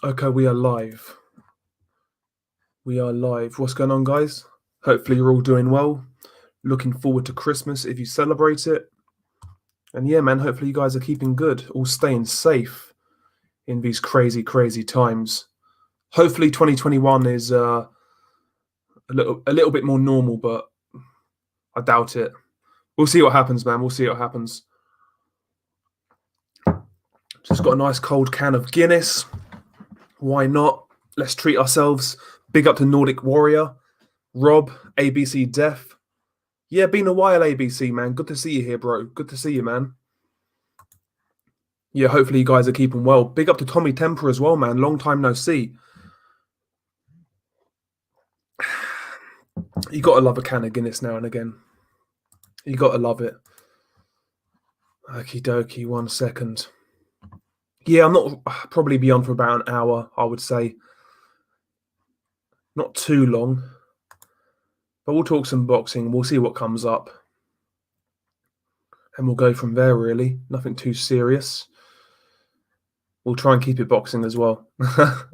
Okay, we are live. We are live. What's going on, guys? Hopefully, you're all doing well. Looking forward to Christmas if you celebrate it. And yeah, man, hopefully, you guys are keeping good, all staying safe in these crazy, crazy times. Hopefully, 2021 is a little bit more normal, but I doubt it. We'll see what happens, man. We'll see what happens. Just got a nice cold can of Guinness. Why not? Let's treat ourselves. Big up to Nordic Warrior, Rob, ABC Def. Yeah, been a while, ABC, man. Good to see you here, bro. Good to see you, man. Yeah, hopefully you guys are keeping well. Big up to Tommy Temper as well, man. Long time no see. You got to love a can of Guinness now and again. You got to love it. Okie dokie, 1 second. Yeah, I'm not probably be on for about an hour, I would say. Not too long. But we'll talk some boxing. We'll see what comes up. And we'll go from there, really. Nothing too serious. We'll try and keep it boxing as well. The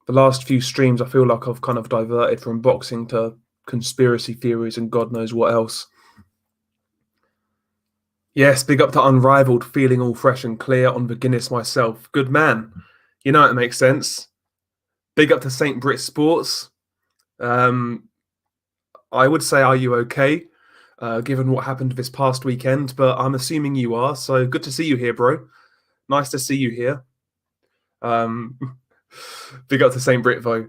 last few streams, I feel like I've kind of diverted from boxing to conspiracy theories and God knows what else. Yes, big up to Unrivaled, feeling all fresh and clear on the Guinness myself. Good man. You know it makes sense. Big up to St. Brit Sports. I would say, are you okay, given what happened this past weekend? But I'm assuming you are. So good to see you here, bro. Nice to see you here. Big up to St. Brit, though.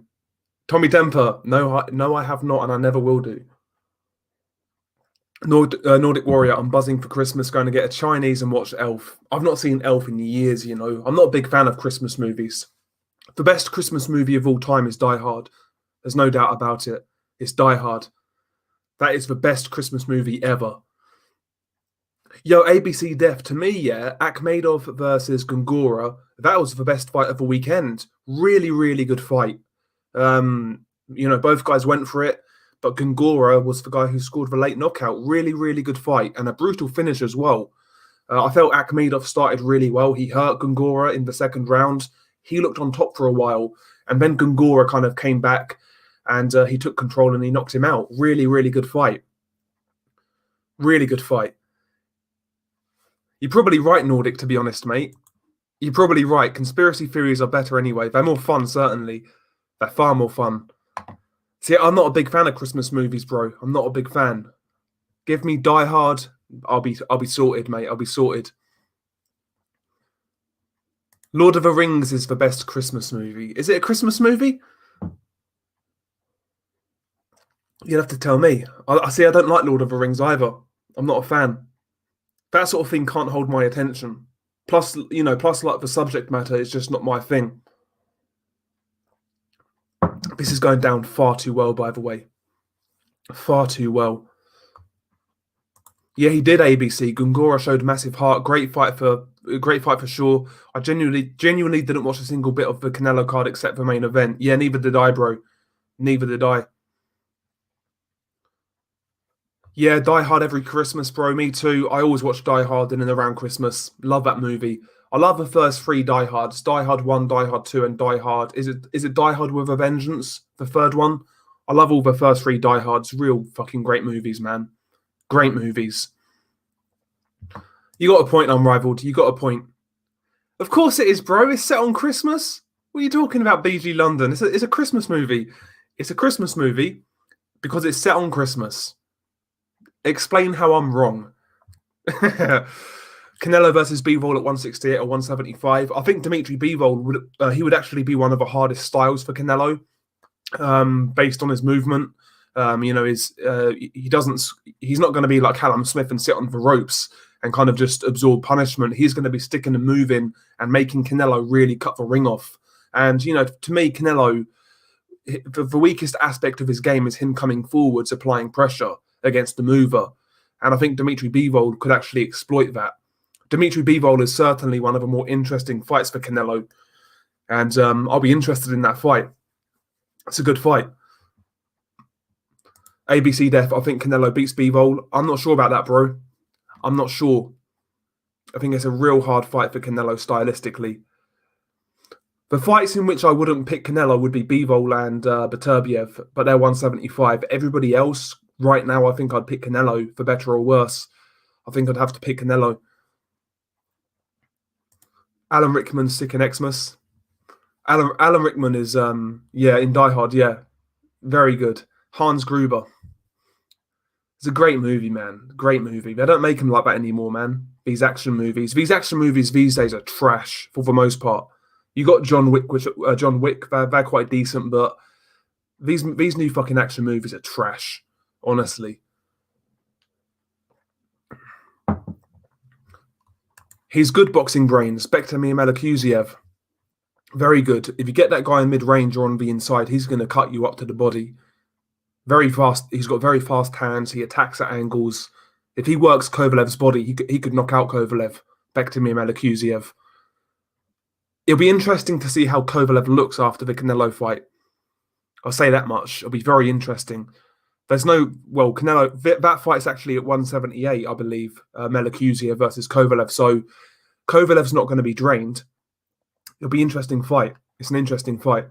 Tommy Temper. No, I have not, and I never will do. Nordic Warrior, I'm buzzing for Christmas, going to get a Chinese and watch Elf. I've not seen Elf in years, you know. I'm not a big fan of Christmas movies. The best Christmas movie of all time is Die Hard. There's no doubt about it. It's Die Hard. That is the best Christmas movie ever. Yo, ABC Def, to me, yeah, Akhmedov versus Gongora, that was the best fight of the weekend. Really, really good fight. Both guys went for it. But Gongora was the guy who scored the late knockout. Really, really good fight and a brutal finish as well. I felt Akhmedov started really well. He hurt Gongora in the second round. He looked on top for a while. And then Gongora kind of came back and he took control and he knocked him out. Really, really good fight. Really good fight. You're probably right, Nordic, to be honest, mate. You're probably right. Conspiracy theories are better anyway. They're more fun, certainly. They're far more fun. See, I'm not a big fan of Christmas movies, bro. I'm not a big fan. Give me Die Hard. I'll be sorted, mate. I'll be sorted. Lord of the Rings is the best Christmas movie. Is it a Christmas movie? You'll have to tell me. I see. I don't like Lord of the Rings either. I'm not a fan. That sort of thing can't hold my attention. Plus, like the subject matter is just not my thing. This is going down far too well, by the way. Far too well. Yeah, he did, ABC. Gongora showed massive heart. Great fight for sure. I genuinely didn't watch a single bit of the Canelo card except for main event. Yeah, neither did I, bro. Neither did I. Yeah, Die Hard every Christmas, bro. Me too. I always watch Die Hard in and around Christmas. Love that movie. I love the first three Die Hards. Die Hard 1, Die Hard 2, and Die Hard. Is it Die Hard with a Vengeance? The third one? I love all the first three Die Hards. Real fucking great movies, man. Great movies. You got a point, Unrivaled. You got a point. Of course it is, bro. It's set on Christmas. What are you talking about, BG London? It's a Christmas movie. It's a Christmas movie because it's set on Christmas. Explain how I'm wrong. Canelo versus Bivol at 168 or 175. I think Dimitri Bivol would actually be one of the hardest styles for Canelo, based on his movement. He's not going to be like Callum Smith and sit on the ropes and kind of just absorb punishment. He's going to be sticking and moving and making Canelo really cut the ring off. And to me, Canelo, the weakest aspect of his game is him coming forwards, applying pressure against the mover. And I think Dimitri Bivol could actually exploit that. Dimitri Bivol is certainly one of the more interesting fights for Canelo. And I'll be interested in that fight. It's a good fight. ABC Def, I think Canelo beats Bivol. I'm not sure about that, bro. I'm not sure. I think it's a real hard fight for Canelo stylistically. The fights in which I wouldn't pick Canelo would be Bivol and Beterbiev, but they're 175. Everybody else, right now, I think I'd pick Canelo for better or worse. I think I'd have to pick Canelo. Alan Rickman's sick in Xmas. Alan Rickman is, yeah, in Die Hard, yeah, very good. Hans Gruber. It's a great movie, man. Great movie. They don't make them like that anymore, man. These action movies. These action movies these days are trash for the most part. You got John Wick, which John Wick, they're quite decent, but these new fucking action movies are trash, honestly. He's good boxing brains. Bektemir Melikuziev. Very good. If you get that guy in mid-range or on the inside, he's going to cut you up to the body. Very fast. He's got very fast hands. He attacks at angles. If he works Kovalev's body, he could knock out Kovalev. Bektemir Melikuziev. It'll be interesting to see how Kovalev looks after the Canelo fight. I'll say that much. It'll be very interesting. There's no... Well, Canelo... That fight's actually at 178, I believe. Melikuziev versus Kovalev. So Kovalev's not going to be drained. It'll be an interesting fight. It's an interesting fight.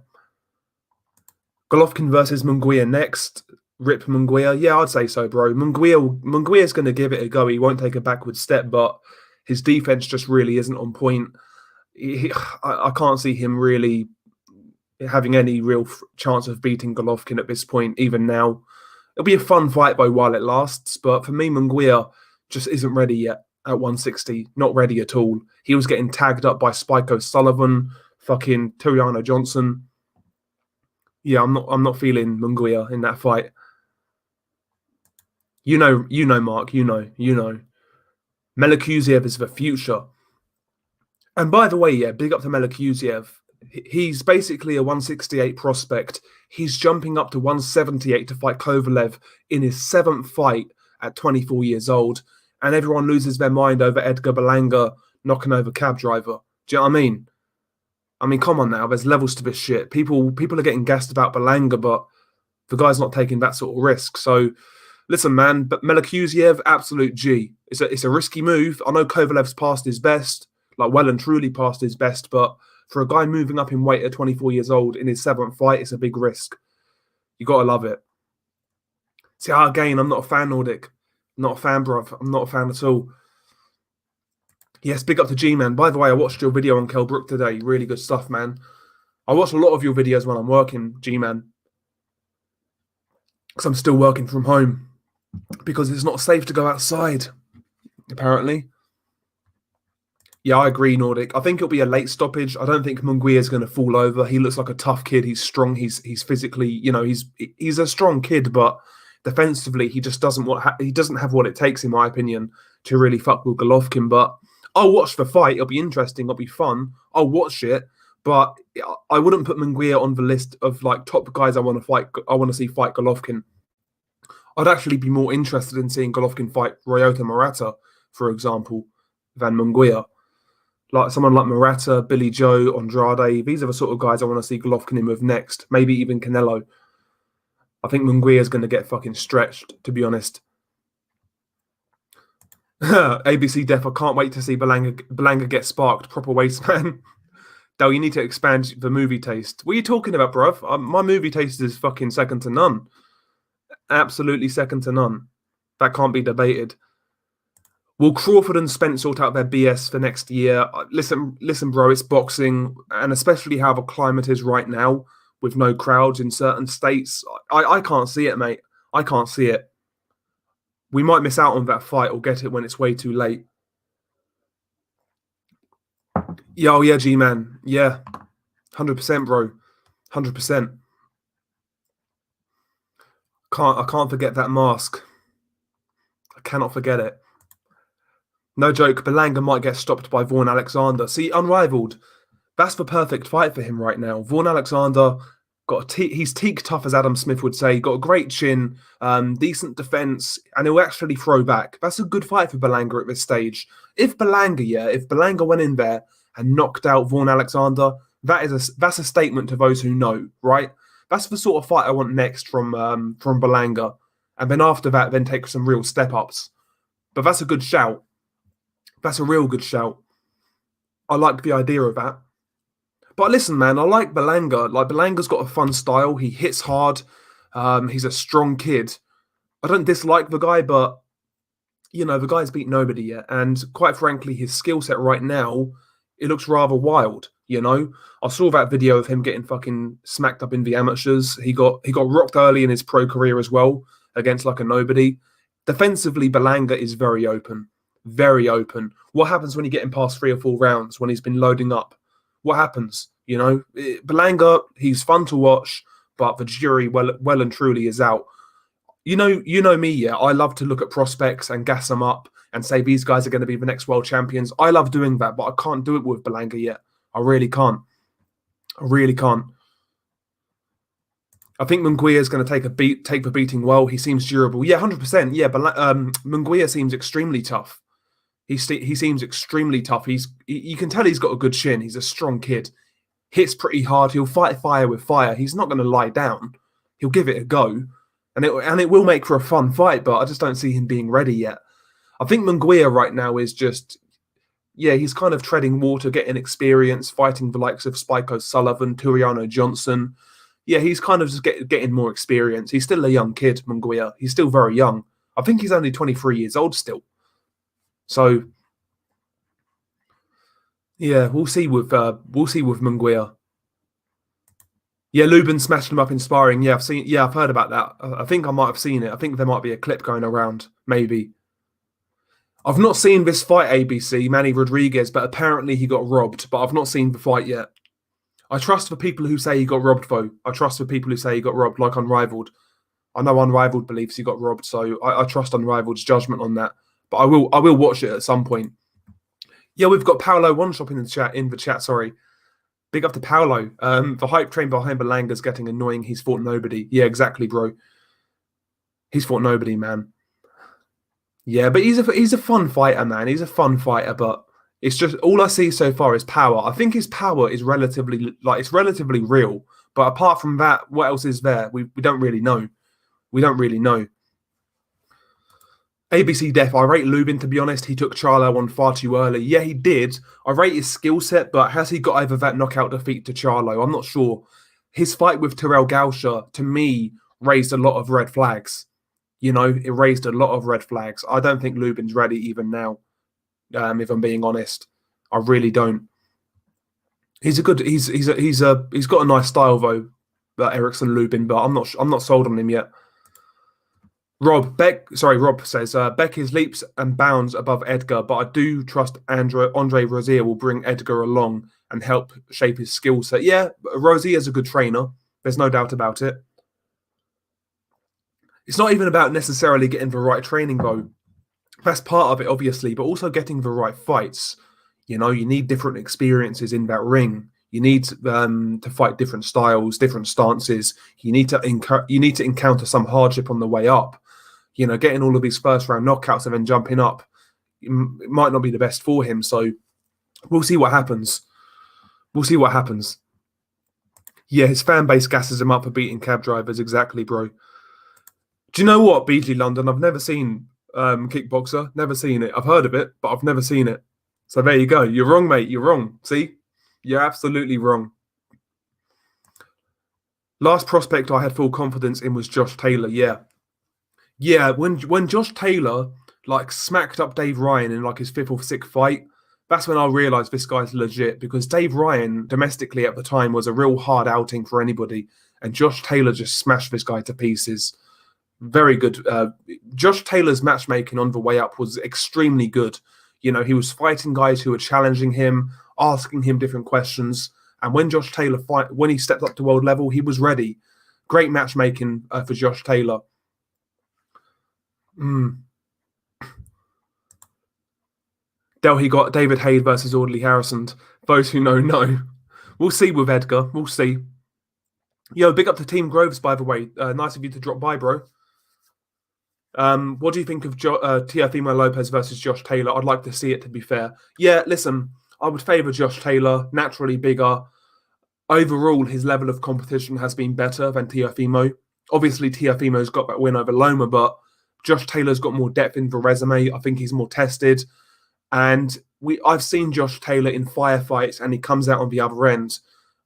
Golovkin versus Munguia next. Rip Munguia. Yeah, I'd say so, bro. Munguia's going to give it a go. He won't take a backward step, but his defense just really isn't on point. I can't see him really having any real chance of beating Golovkin at this point, even now. It'll be a fun fight by while it lasts, but for me, Munguia just isn't ready yet at 160. Not ready at all. He was getting tagged up by Spike O'Sullivan, fucking Turiano Johnson. Yeah, I'm not feeling Munguia in that fight. You know, Mark, you know. Melikuziev is the future. And by the way, yeah, big up to Melikuziev. He's basically a 168 prospect. He's jumping up to 178 to fight Kovalev in his 7th fight at 24 years old. And everyone loses their mind over Edgar Berlanga knocking over cab driver. Do you know what I mean? I mean, come on now. There's levels to this shit. People are getting gassed about Berlanga, but the guy's not taking that sort of risk. So, listen, man. But Melikuziev, absolute G. It's a risky move. I know Kovalev's past his best, like well and truly past his best, but for a guy moving up in weight at 24 years old in his 7th fight, it's a big risk. You got to love it. See, again, I'm not a fan, Nordic. I'm not a fan, bruv. I'm not a fan at all. Yes, big up to G-Man. By the way, I watched your video on Kell Brook today. Really good stuff, man. I watch a lot of your videos when I'm working, G-Man. Because I'm still working from home. Because it's not safe to go outside, apparently. Yeah, I agree, Nordic. I think it'll be a late stoppage. I don't think Munguia is going to fall over. He looks like a tough kid. He's strong. He's physically, you know, he's a strong kid, but defensively, he just doesn't have what it takes, in my opinion, to really fuck with Golovkin. But I'll watch the fight. It'll be interesting. It'll be fun. I'll watch it, but I wouldn't put Munguia on the list of like top guys I want to fight. I want to see fight Golovkin. I'd actually be more interested in seeing Golovkin fight Ryota Murata, for example, than Munguia. Like someone like Murata, Billy Joe, Andrade. These are the sort of guys I want to see Golovkin in with next. Maybe even Canelo. I think Munguia is going to get fucking stretched, to be honest. ABC Def, I can't wait to see Berlanga get sparked. Proper waste, man. Dale, you need to expand the movie taste. What are you talking about, bruv? My movie taste is fucking second to none. Absolutely second to none. That can't be debated. Will Crawford and Spence sort out their BS for next year? Listen, bro, it's boxing, and especially how the climate is right now with no crowds in certain states. I can't see it, mate. I can't see it. We might miss out on that fight or get it when it's way too late. Yeah, oh yeah, G-Man. Yeah, 100%, bro. 100%. I can't forget that mask. I cannot forget it. No joke, Berlanga might get stopped by Vaughan Alexander. See, unrivaled. That's the perfect fight for him right now. Vaughan Alexander, he's teak tough, as Adam Smith would say. Got a great chin, decent defense, and he'll actually throw back. That's a good fight for Berlanga at this stage. If Berlanga went in there and knocked out Vaughan Alexander, that's a statement to those who know, right? That's the sort of fight I want next from Berlanga. And then after that, then take some real step-ups. But that's a good shout. That's a real good shout. I like the idea of that. But listen, man, I like Belanga. Like Belanga's got a fun style. He hits hard. He's a strong kid. I don't dislike the guy, but the guy's beat nobody yet. And quite frankly, his skill set right now, it looks rather wild. I saw that video of him getting fucking smacked up in the amateurs. He got rocked early in his pro career as well against like a nobody. Defensively, Belanga is very open. Very open. What happens when you get him past 3 or 4 rounds when he's been loading up? What happens? Belanga, he's fun to watch, but the jury well and truly is out. You know me, yeah. I love to look at prospects and gas them up and say these guys are going to be the next world champions. I love doing that, but I can't do it with Belanga yet. I really can't. I really can't. I think Munguia is going to take the beating well. He seems durable. Yeah, 100%. Yeah, but Munguia seems extremely tough. He seems extremely tough. You can tell he's got a good chin. He's a strong kid. Hits pretty hard. He'll fight fire with fire. He's not going to lie down. He'll give it a go. And it will make for a fun fight, but I just don't see him being ready yet. I think Munguia right now is just, he's kind of treading water, getting experience, fighting the likes of Spike O'Sullivan, Turiano Johnson. Yeah, he's kind of just getting more experience. He's still a young kid, Munguia. He's still very young. I think he's only 23 years old still. So, yeah, we'll see with Munguia. Yeah, Lubin smashed him up in sparring. Yeah, I've heard about that. I think I might have seen it. I think there might be a clip going around, maybe. I've not seen this fight, ABC, Manny Rodriguez, but apparently he got robbed. But I've not seen the fight yet. I trust the people who say he got robbed, though. I trust the people who say he got robbed, like Unrivaled. I know Unrivaled believes he got robbed, so I trust Unrivaled's judgment on that. But I will watch it at some point. Yeah, we've got Paolo One Shop in the chat. Sorry. Big up to Paolo. The hype train behind Belanga's getting annoying. He's fought nobody. Yeah, exactly, bro. He's fought nobody, man. Yeah, but he's a fun fighter, man. He's a fun fighter, but it's just all I see so far is power. I think his power is relatively real. But apart from that, what else is there? We don't really know. We don't really know. ABC Def, I rate Lubin, to be honest. He took Charlo on far too early. Yeah, he did. I rate his skill set, but has he got over that knockout defeat to Charlo? I'm not sure. His fight with Terrell Gausha, to me, raised a lot of red flags. It raised a lot of red flags. I don't think Lubin's ready even now, if I'm being honest. I really don't. He's got a nice style, though, Erickson Lubin, but I'm not sold on him yet. Rob says, Beck is leaps and bounds above Edgar, but I do trust Andre Rozier will bring Edgar along and help shape his skill set. Yeah, Rozier's a good trainer. There's no doubt about it. It's not even about necessarily getting the right training, though. That's part of it, obviously, but also getting the right fights. You need different experiences in that ring. You need to fight different styles, different stances. You need to encounter some hardship on the way up. Getting all of these first round knockouts and then jumping up, it might not be the best for him. So we'll see what happens. Yeah, his fan base gasses him up for beating cab drivers. Exactly, bro. Do you know what, BG London? I've never seen Kickboxer. Never seen it. I've heard of it, but I've never seen it. So there you go. You're wrong, mate. You're wrong. See? You're absolutely wrong. Last prospect I had full confidence in was Josh Taylor. Yeah, when Josh Taylor smacked up Dave Ryan in his 5th or 6th fight, that's when I realised this guy's legit, because Dave Ryan domestically at the time was a real hard outing for anybody, and Josh Taylor just smashed this guy to pieces. Very good. Josh Taylor's matchmaking on the way up was extremely good. He was fighting guys who were challenging him, asking him different questions, and when Josh Taylor when he stepped up to world level, he was ready. Great matchmaking for Josh Taylor. Delhi got David Haid versus Audley Harrison. Those who know. We'll see with Edgar. We'll see. Yo, big up to Team Groves, by the way. Nice of you to drop by, bro. What do you think of Teofimo Lopez versus Josh Taylor? I'd like to see it, to be fair. Yeah, listen, I would favour Josh Taylor, naturally bigger. Overall, his level of competition has been better than Teofimo. Obviously, Teofimo's got that win over Loma, but Josh Taylor's got more depth in the resume. I think he's more tested. And I've seen Josh Taylor in firefights, and he comes out on the other end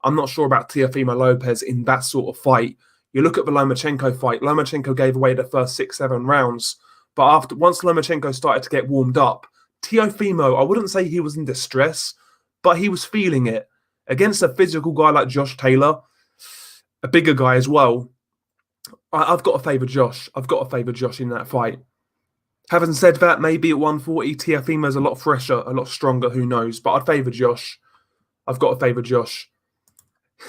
I'm not sure about Teofimo Lopez in that sort of fight. You look at the Lomachenko fight. Lomachenko gave away the first 6-7 rounds, but once Lomachenko started to get warmed up, Teofimo, I wouldn't say he was in distress, but he was feeling it against a physical guy like Josh Taylor, a bigger guy as well. I've got to favour Josh. I've got to favour Josh in that fight. Having said that, maybe at 140, Teofimo's a lot fresher, a lot stronger, who knows? But I'd favour Josh. I've got to favour Josh.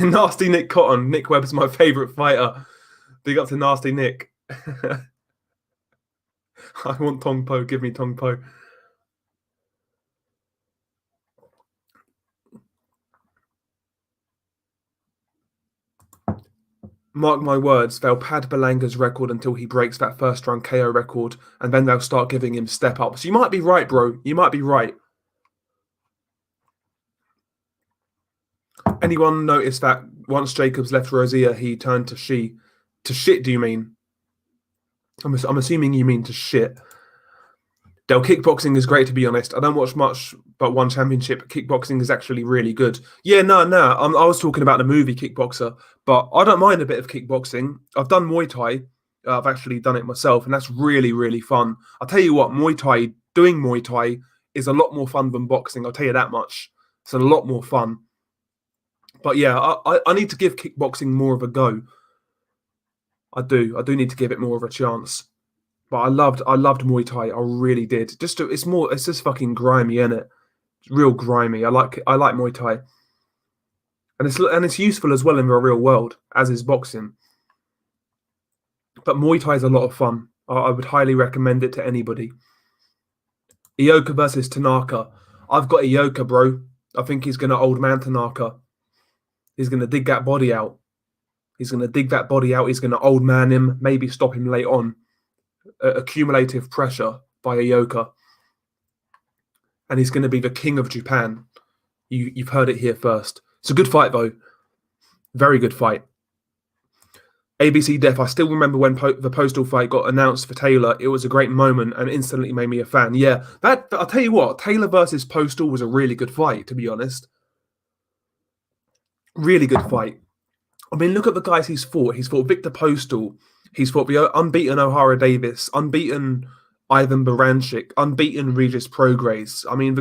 Nasty Nick Cotton. Nick Webb's my favourite fighter. Big up to Nasty Nick. I want Tong Po. Give me Tong Po. Mark my words, they'll pad Belanga's record until he breaks that first round KO record, and then they'll start giving him step ups. You might be right, bro. You might be right. Anyone notice that once Jacobs left Rosier, he turned to she? To shit, do you mean? I'm assuming you mean to shit. Del, kickboxing is great, to be honest. I don't watch much but one championship. Kickboxing is actually really good. Yeah, no. I was talking about the movie Kickboxer, but I don't mind a bit of kickboxing. I've done Muay Thai. I've actually done it myself, and that's really, really fun. I'll tell you what, doing Muay Thai is a lot more fun than boxing. I'll tell you that much. It's a lot more fun. But yeah, I need to give kickboxing more of a go. I do need to give it more of a chance. But I loved Muay Thai. I really did. It's just fucking grimy, isn't it? It's real grimy. I like Muay Thai, and it's useful as well in the real world, as is boxing. But Muay Thai is a lot of fun. I would highly recommend it to anybody. Ioka versus Tanaka. I've got Ioka, bro. I think he's gonna old man Tanaka. He's gonna dig that body out. He's gonna old man him. Maybe stop him late on. Accumulative pressure by Ioka, and he's going to be the king of Japan. You've heard it here first. It's a good fight, though. Very good fight. ABC Def, I still remember when the Postal fight got announced for Taylor. It was a great moment and instantly made me a fan. Yeah, I'll tell you what, Taylor versus Postal was a really good fight, to be honest. Really good fight. I mean, look at the guys he's fought. He's fought Victor Postal. He's fought the unbeaten O'Hara Davis, unbeaten Ivan Baranchik, unbeaten Regis Prograis. I mean,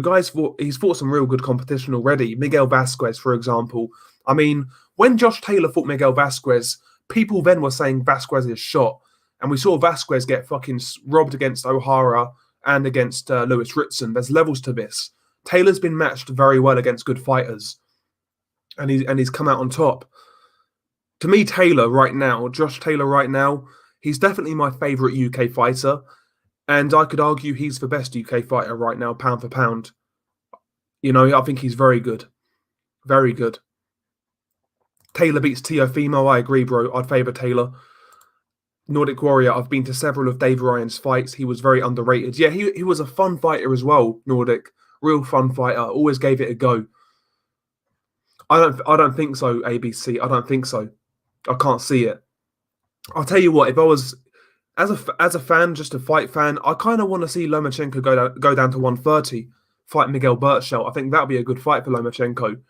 he's fought some real good competition already. Miguel Vasquez, for example. I mean, when Josh Taylor fought Miguel Vasquez, people then were saying Vasquez is shot. And we saw Vasquez get fucking robbed against O'Hara and against Lewis Ritson. There's levels to this. Taylor's been matched very well against good fighters. And he's come out on top. To me, Josh Taylor right now, he's definitely my favourite UK fighter. And I could argue he's the best UK fighter right now, pound for pound. You know, I think he's very good. Very good. Taylor beats Teofimo. I agree, bro. I'd favour Taylor. Nordic Warrior, I've been to several of Dave Ryan's fights. He was very underrated. Yeah, he was a fun fighter as well, Nordic. Real fun fighter. Always gave it a go. I don't think so, ABC. I don't think so. I can't see it. I'll tell you what, if I was as a fan, just a fight fan, I kind of want to see Lomachenko go down to 130, fight Miguel Berchelt. I think that would be a good fight for Lomachenko.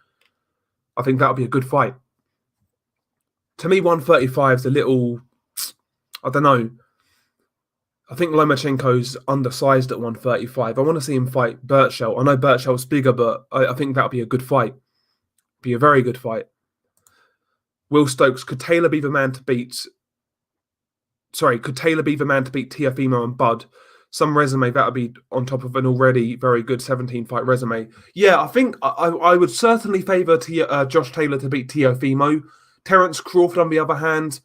I think that would be a good fight. To me, 135 is a little, I don't know. I think Lomachenko's undersized at 135. I want to see him fight Berchelt. I know Berchelt's bigger, but I think that would be a good fight. Be a very good fight. Will Stokes, could Taylor be the man to beat Teofimo and Bud? Some resume that would be on top of an already very good 17-fight resume. Yeah, I think I would certainly favour Josh Taylor to beat Teofimo. Terence Crawford, on the other hand,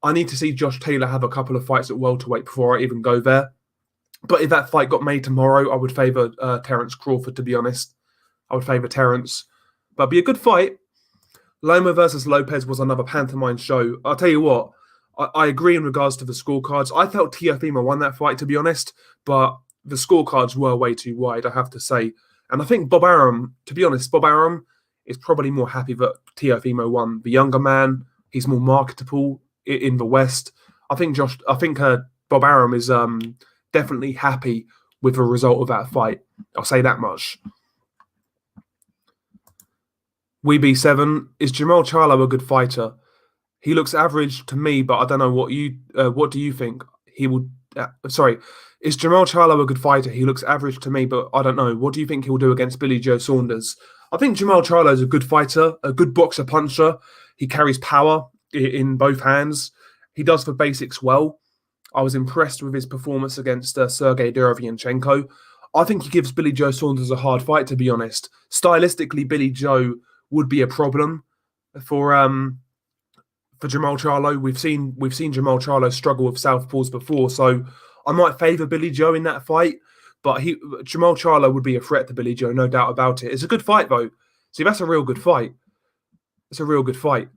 I need to see Josh Taylor have a couple of fights at welterweight before I even go there. But if that fight got made tomorrow, I would favour Terence Crawford, to be honest. I would favour Terence. But it'd be a good fight. Loma versus Lopez was another pantomime show. I'll tell you what, I agree in regards to the scorecards. I felt Teofimo won that fight, to be honest, but the scorecards were way too wide, I have to say. And I think Bob Arum is probably more happy that Teofimo won. The younger man, he's more marketable in the West. I think Bob Arum is definitely happy with the result of that fight. I'll say that much. WeB7, is Jamal Charlo a good fighter? He looks average to me, but I don't know what do you think? He will. Sorry, is Jamal Charlo a good fighter? He looks average to me, but I don't know. What do you think he'll do against Billy Joe Saunders? I think Jamal Charlo is a good fighter, a good boxer puncher. He carries power in both hands. He does the basics well. I was impressed with his performance against Sergey Derevyanchenko. I think he gives Billy Joe Saunders a hard fight, to be honest. Stylistically, Billy Joe would be a problem for Jamal Charlo. We've seen Jamal Charlo struggle with southpaws before, so I might favour Billy Joe in that fight. But Jamal Charlo would be a threat to Billy Joe, no doubt about it. It's a good fight, though. See, that's a real good fight. It's a real good fight.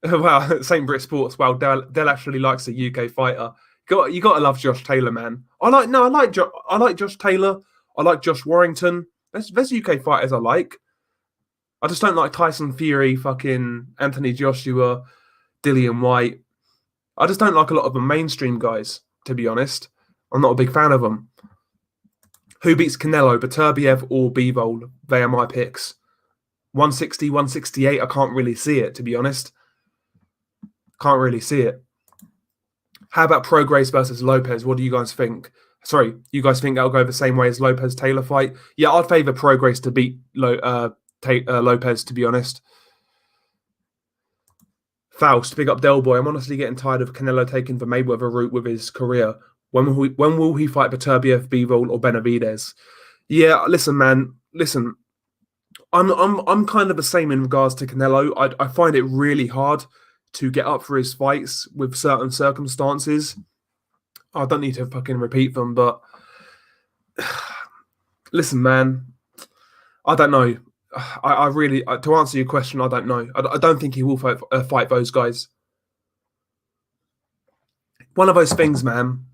Wow, St. Brit Sports. Wow, Del actually likes a UK fighter. You got to love Josh Taylor, man. I like Josh Taylor. I like Josh Warrington. There's UK fighters I like. I just don't like Tyson Fury, fucking Anthony Joshua, Dillian White. I just don't like a lot of the mainstream guys, to be honest. I'm not a big fan of them. Who beats Canelo, Beterbiev or Bivol? They are my picks. 160, 168, I can't really see it, to be honest. Can't really see it. How about Prograis versus Lopez? What do you guys think? Sorry, you guys think that'll go the same way as Lopez-Taylor fight? Yeah, I'd favour Prograis to beat Lopez, to be honest. Faust, big up Del Boy. I'm honestly getting tired of Canelo taking the Mayweather route with his career. When will he fight Beterbiev, Bivol, or Benavidez? Yeah, listen, man. Listen, I'm kind of the same in regards to Canelo. I find it really hard to get up for his fights with certain circumstances. I don't need to fucking repeat them, but listen, man. I don't know. I really, to answer your question, I don't know. I don't think he will fight those guys. One of those things, man.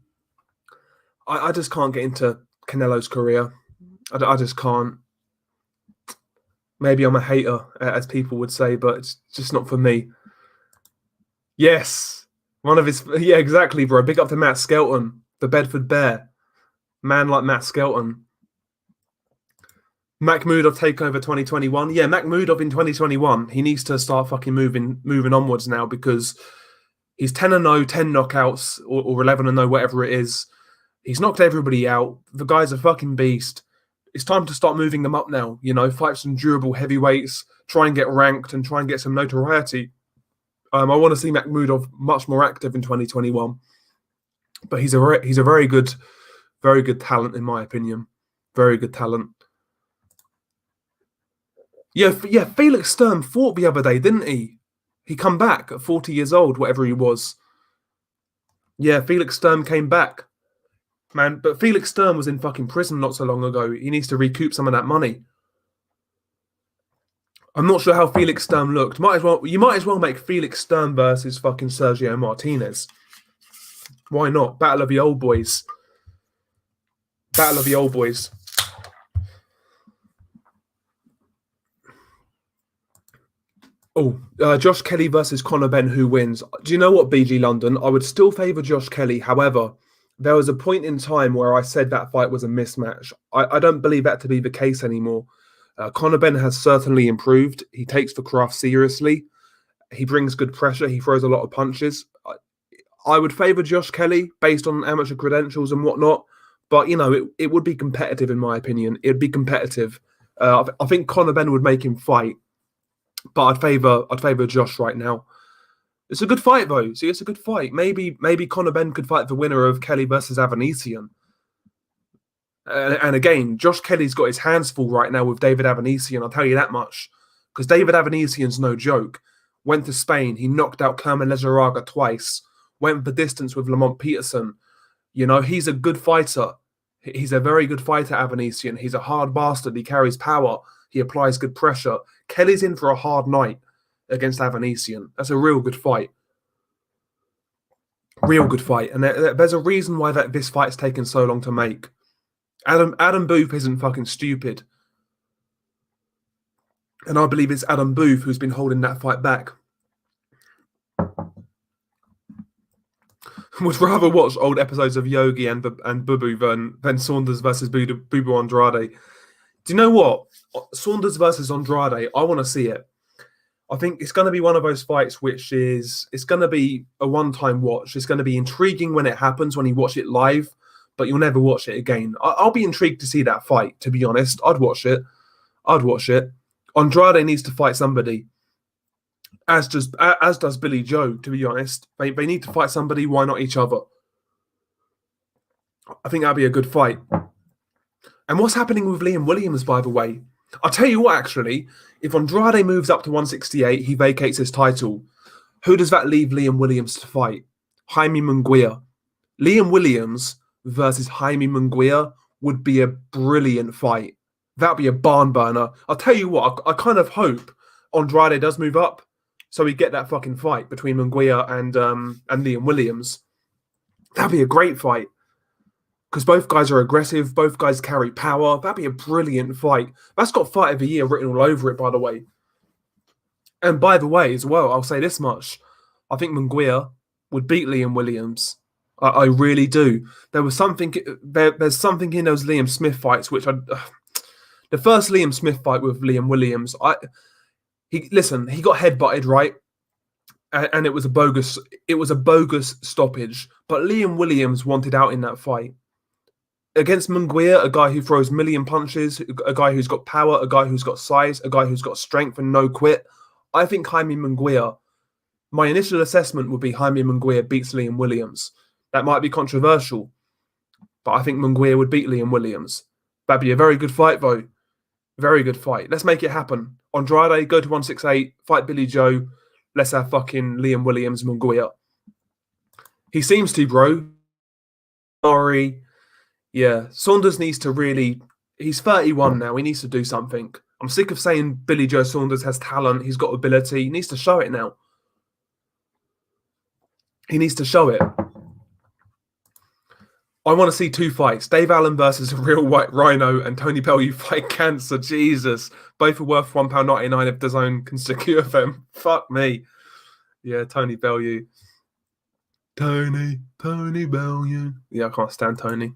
I just can't get into Canelo's career. I just can't. Maybe I'm a hater, as people would say, but it's just not for me. Yes. One of his... Yeah, exactly, bro. Big up to Matt Skelton, the Bedford Bear. Man like Matt Skelton. Makhmudov takeover 2021. Yeah, Makhmudov in 2021. He needs to start fucking moving onwards now because he's 10-0, 10 knockouts, or 11-0, whatever it is. He's knocked everybody out. The guy's a fucking beast. It's time to start moving them up now. You know, fight some durable heavyweights, try and get ranked, and try and get some notoriety. I want to see Makhmudov much more active in 2021. But he's a very good talent, in my opinion. Very good talent. Yeah, Felix Sturm fought the other day, didn't he? He come back at 40 years old, whatever he was. Yeah, Felix Sturm came back. Man, but Felix Sturm was in fucking prison not so long ago. He needs to recoup some of that money. I'm not sure how Felix Sturm looked. You might as well make Felix Sturm versus fucking Sergio Martinez. Why not? Battle of the old boys. Battle of the old boys. Oh, Josh Kelly versus Conor Benn, who wins? Do you know what, BG London? I would still favour Josh Kelly. However, there was a point in time where I said that fight was a mismatch. I don't believe that to be the case anymore. Conor Benn has certainly improved. He takes the craft seriously. He brings good pressure. He throws a lot of punches. I would favour Josh Kelly based on amateur credentials and whatnot. But, you know, it would be competitive in my opinion. It would be competitive. I think Conor Benn would make him fight. But I'd favour Josh right now. It's a good fight, though. See, it's a good fight. Maybe Conor Benn could fight the winner of Kelly versus Avanesian. And again, Josh Kelly's got his hands full right now with David Avanesian, I'll tell you that much. Because David Avanesian's no joke. Went to Spain, he knocked out Kerman Lejaraga twice. Went the distance with Lamont Peterson. You know, he's a good fighter. He's a very good fighter, Avanesian. He's a hard bastard. He carries power. He applies good pressure. Kelly's in for a hard night against Avanesian. That's a real good fight. Real good fight. And there's a reason why this fight's taken so long to make. Adam Booth isn't fucking stupid. And I believe it's Adam Booth who's been holding that fight back. Would rather watch old episodes of Yogi and Bubu than Saunders versus Bubu Andrade. Do you know what? Saunders versus Andrade, I want to see it. I think it's going to be one of those fights it's going to be a one-time watch. It's going to be intriguing when it happens, when you watch it live, but you'll never watch it again. I'll be intrigued to see that fight, to be honest. I'd watch it. Andrade needs to fight somebody, as does Billy Joe, to be honest. They need to fight somebody. Why not each other? I think that'd be a good fight. And what's happening with Liam Williams, by the way? I'll tell you what, actually, if Andrade moves up to 168, he vacates his title. Who does that leave Liam Williams to fight? Jaime Munguia. Liam Williams versus Jaime Munguia would be a brilliant fight. That'd be a barn burner. I'll tell you what, I kind of hope Andrade does move up so we get that fucking fight between Munguia and Liam Williams. That'd be a great fight. Because both guys are aggressive, both guys carry power. That'd be a brilliant fight. That's got Fight of the Year written all over it, by the way. And by the way, as well, I'll say this much. I think Munguia would beat Liam Williams. I really do. There's something in those Liam Smith fights, the first Liam Smith fight with Liam Williams, he got headbutted, right? And it was a bogus stoppage. But Liam Williams wanted out in that fight. Against Munguia, a guy who throws million punches, a guy who's got power, a guy who's got size, a guy who's got strength and no quit. I think Jaime Munguia, my initial assessment would be Jaime Munguia beats Liam Williams. That might be controversial, but I think Munguia would beat Liam Williams. That'd be a very good fight, though. Very good fight. Let's make it happen. Andrade, go to 168, fight Billy Joe. Let's have fucking Liam Williams, Munguia. He seems to, bro. Sorry. Yeah, Saunders needs to really... He's 31 now. He needs to do something. I'm sick of saying Billy Joe Saunders has talent. He's got ability. He needs to show it now. He needs to show it. I want to see two fights. Dave Allen versus a real white rhino and Tony Bellew fight cancer. Jesus. Both are worth £1.99 if DAZN can secure them. Fuck me. Yeah, Tony Bellew. Tony Bellew. Yeah, I can't stand Tony.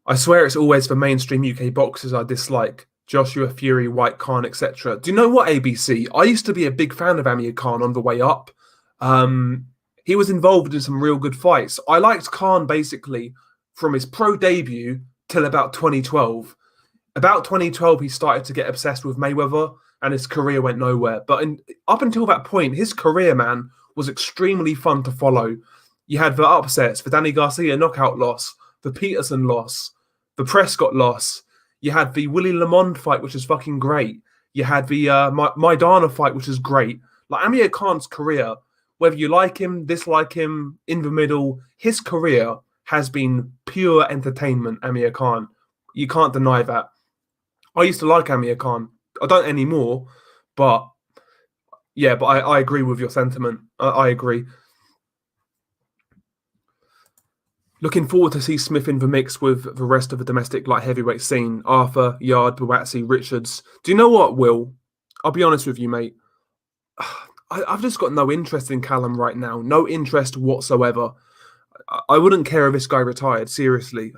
I swear it's always the mainstream UK boxers I dislike. Joshua, Fury, White, Khan, etc. Do you know what, ABC? I used to be a big fan of Amir Khan on the way up. He was involved in some real good fights. I liked Khan basically from his pro debut till about 2012. About 2012, he started to get obsessed with Mayweather and his career went nowhere. But up until that point, his career, man, was extremely fun to follow. You had the upsets, the Danny Garcia knockout loss, the Peterson loss, the Prescott loss. You had the Willie Lamond fight, which is fucking great. You had the Maidana fight, which is great. Like Amir Khan's career, whether you like him, dislike him, in the middle, his career has been pure entertainment, Amir Khan. You can't deny that. I used to like Amir Khan. I don't anymore, but yeah, but I agree with your sentiment. I agree. Looking forward to see Smith in the mix with the rest of the domestic light heavyweight scene. Arthur, Yard, Buatsi, Richards. Do you know what, Will? I'll be honest with you, mate. I've just got no interest in Callum right now. No interest whatsoever. I wouldn't care if this guy retired, seriously.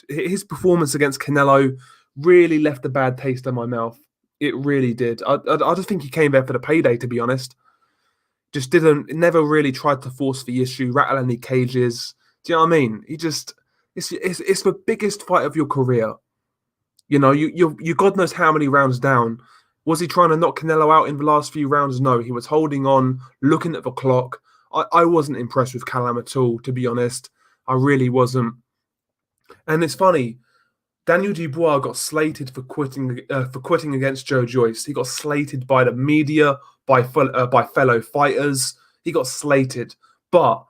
His performance against Canelo really left a bad taste in my mouth. It really did. I just think he came there for the payday, to be honest. Just never really tried to force the issue, rattle any cages. Do you know what I mean? It's the biggest fight of your career. You know, you God knows how many rounds down. Was he trying to knock Canelo out in the last few rounds? No, he was holding on, looking at the clock. I wasn't impressed with Callum at all, to be honest. I really wasn't. And it's funny, Daniel Dubois got slated for quitting against Joe Joyce. He got slated by the media, by fellow fighters. He got slated. But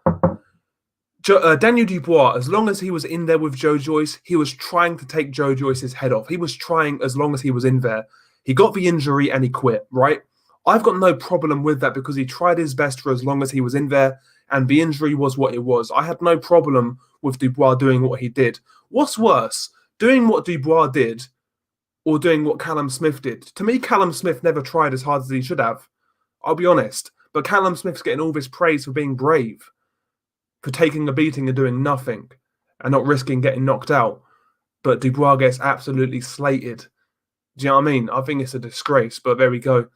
Daniel Dubois, as long as he was in there with Joe Joyce, he was trying to take Joe Joyce's head off. He was trying as long as he was in there. He got the injury and he quit, right? I've got no problem with that because he tried his best for as long as he was in there and the injury was what it was. I had no problem with Dubois doing what he did. What's worse, doing what Dubois did or doing what Callum Smith did? To me, Callum Smith never tried as hard as he should have. I'll be honest. But Callum Smith's getting all this praise for being brave, for taking a beating and doing nothing and not risking getting knocked out. but Dubois gets absolutely slated. Do you know what I mean? I think it's a disgrace, but there we go.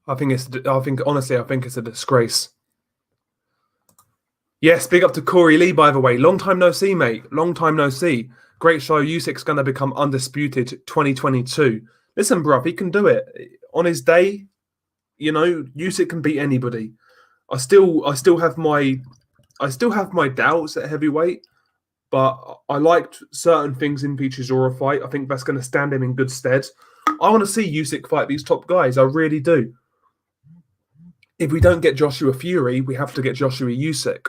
I think honestly, I think it's a disgrace. Yes, big up to Corey Lee, by the way. Long time no see, mate. Long time no see. Great show. Usyk's going to become undisputed 2022. Listen, bruv, he can do it. On his day, you know, Usyk can beat anybody. I still have my doubts at heavyweight, but I liked certain things in the Chisora fight. I think that's going to stand him in good stead. I want to see Usyk fight these top guys. I really do. If we don't get Joshua Fury, we have to get Joshua Usyk.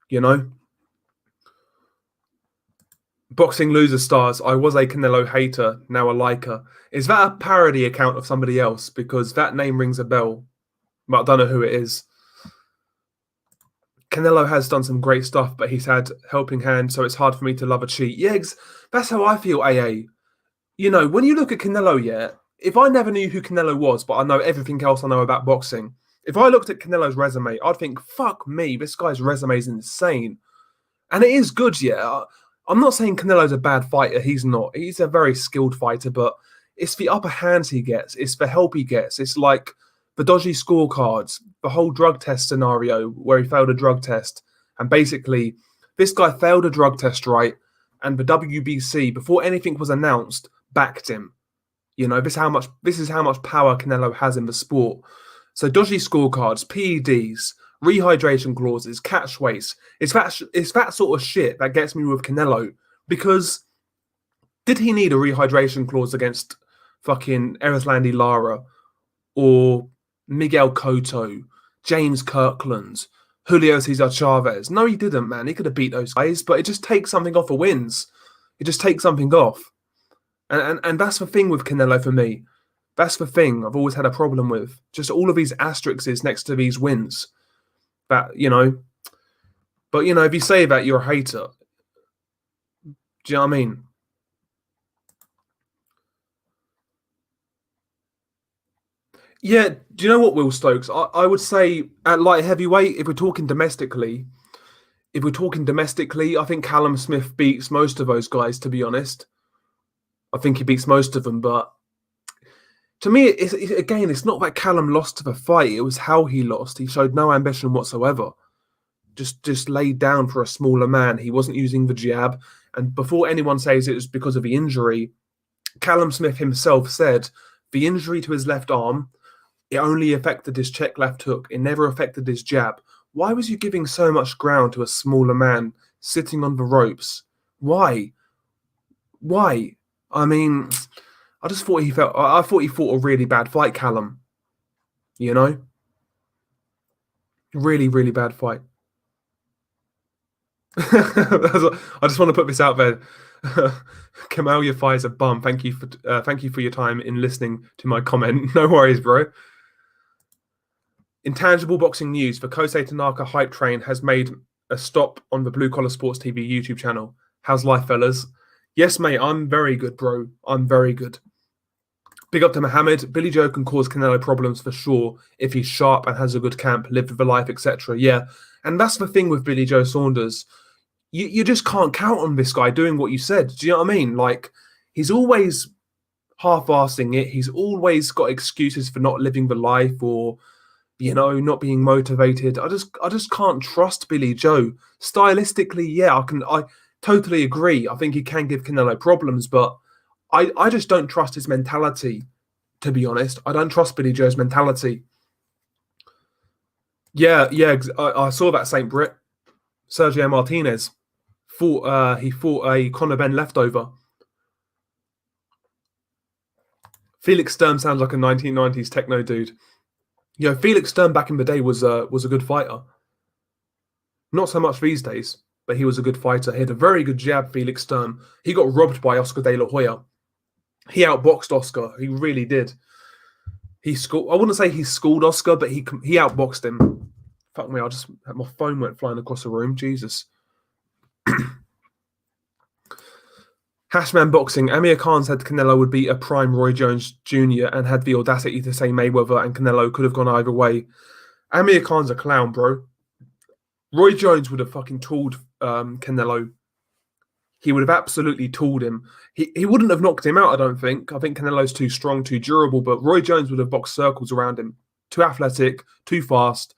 You know? Boxing Loser Stars. I was a Canelo hater, now a liker. Is that a parody account of somebody else? Because that name rings a bell, but I don't know who it is. Canelo has done some great stuff, but he's had helping hands, so it's hard for me to love a cheat. Yeah, that's how I feel, AA. You know, when you look at Canelo, yeah, if I never knew who Canelo was, but I know everything else I know about boxing, if I looked at Canelo's resume, I'd think, fuck me, this guy's resume is insane. And it is good, yeah. I'm not saying Canelo's a bad fighter. He's not. He's a very skilled fighter, but it's the upper hands he gets. It's the help he gets. It's like the dodgy scorecards, the whole drug test scenario where he failed a drug test. And basically, this guy failed a drug test, right? And the WBC, before anything was announced, backed him. You know, this is how much power Canelo has in the sport. So dodgy scorecards, PEDs, rehydration clauses, catch weights. It's that sort of shit that gets me with Canelo. Because did he need a rehydration clause against fucking Erislandy Lara or Miguel Cotto, James Kirkland, Julio Cesar Chavez? No, he didn't, man. He could have beat those guys, but it just takes something off the wins. It just takes something off. And that's the thing with Canelo for me. That's the thing I've always had a problem with. Just all of these asterisks next to these wins. That, you know. But, you know, if you say that, you're a hater. Do you know what I mean? Yeah, do you know what, Will Stokes? I would say at light heavyweight, if we're talking domestically, I think Callum Smith beats most of those guys, to be honest. I think he beats most of them, but to me, it's not that Callum lost to the fight. It was how he lost. He showed no ambition whatsoever. Just laid down for a smaller man. He wasn't using the jab. And before anyone says it was because of the injury, Callum Smith himself said the injury to his left arm, it only affected his check left hook. It never affected his jab. Why was you giving so much ground to a smaller man sitting on the ropes? Why? I mean, I thought he fought a really bad fight, Callum. You know? Really, really bad fight. I just want to put this out there. Kamal Yafai is a bum. Thank you for your time in listening to my comment. No worries, bro. Intangible boxing news: the Kosei Tanaka hype train has made a stop on the Blue Collar Sports TV YouTube channel. How's life, fellas? Yes, mate, I'm very good, bro. I'm very good. Big up to Mohammed. Billy Joe can cause Canelo problems for sure if he's sharp and has a good camp, live with the life, etc. Yeah, and that's the thing with Billy Joe Saunders. You just can't count on this guy doing what you said. Do you know what I mean? Like, he's always half-assing it. He's always got excuses for not living the life or, you know, not being motivated. I just can't trust Billy Joe. Stylistically, yeah, I totally agree. I think he can give Canelo problems, but I just don't trust his mentality, to be honest. I don't trust Billy Joe's mentality. Yeah, I saw that St. Brit. Sergio Martinez fought a Conor Benn leftover. Felix Sturm sounds like a 1990s techno dude. You know, Felix Sturm back in the day was a good fighter. Not so much these days, but he was a good fighter. He had a very good jab, Felix Sturm. He got robbed by Oscar De La Hoya. He outboxed Oscar. He really did. I wouldn't say he schooled Oscar, but he outboxed him. Fuck me, my phone went flying across the room. Jesus. Hashman Boxing. Amir Khan said Canelo would be a prime Roy Jones Jr. and had the audacity to say Mayweather and Canelo could have gone either way. Amir Khan's a clown, bro. Roy Jones would have fucking tooled Canelo he would have absolutely tooled him. He wouldn't have knocked him out, I don't think. I think Canelo's too strong, too durable, but Roy Jones would have boxed circles around him. Too athletic, too fast.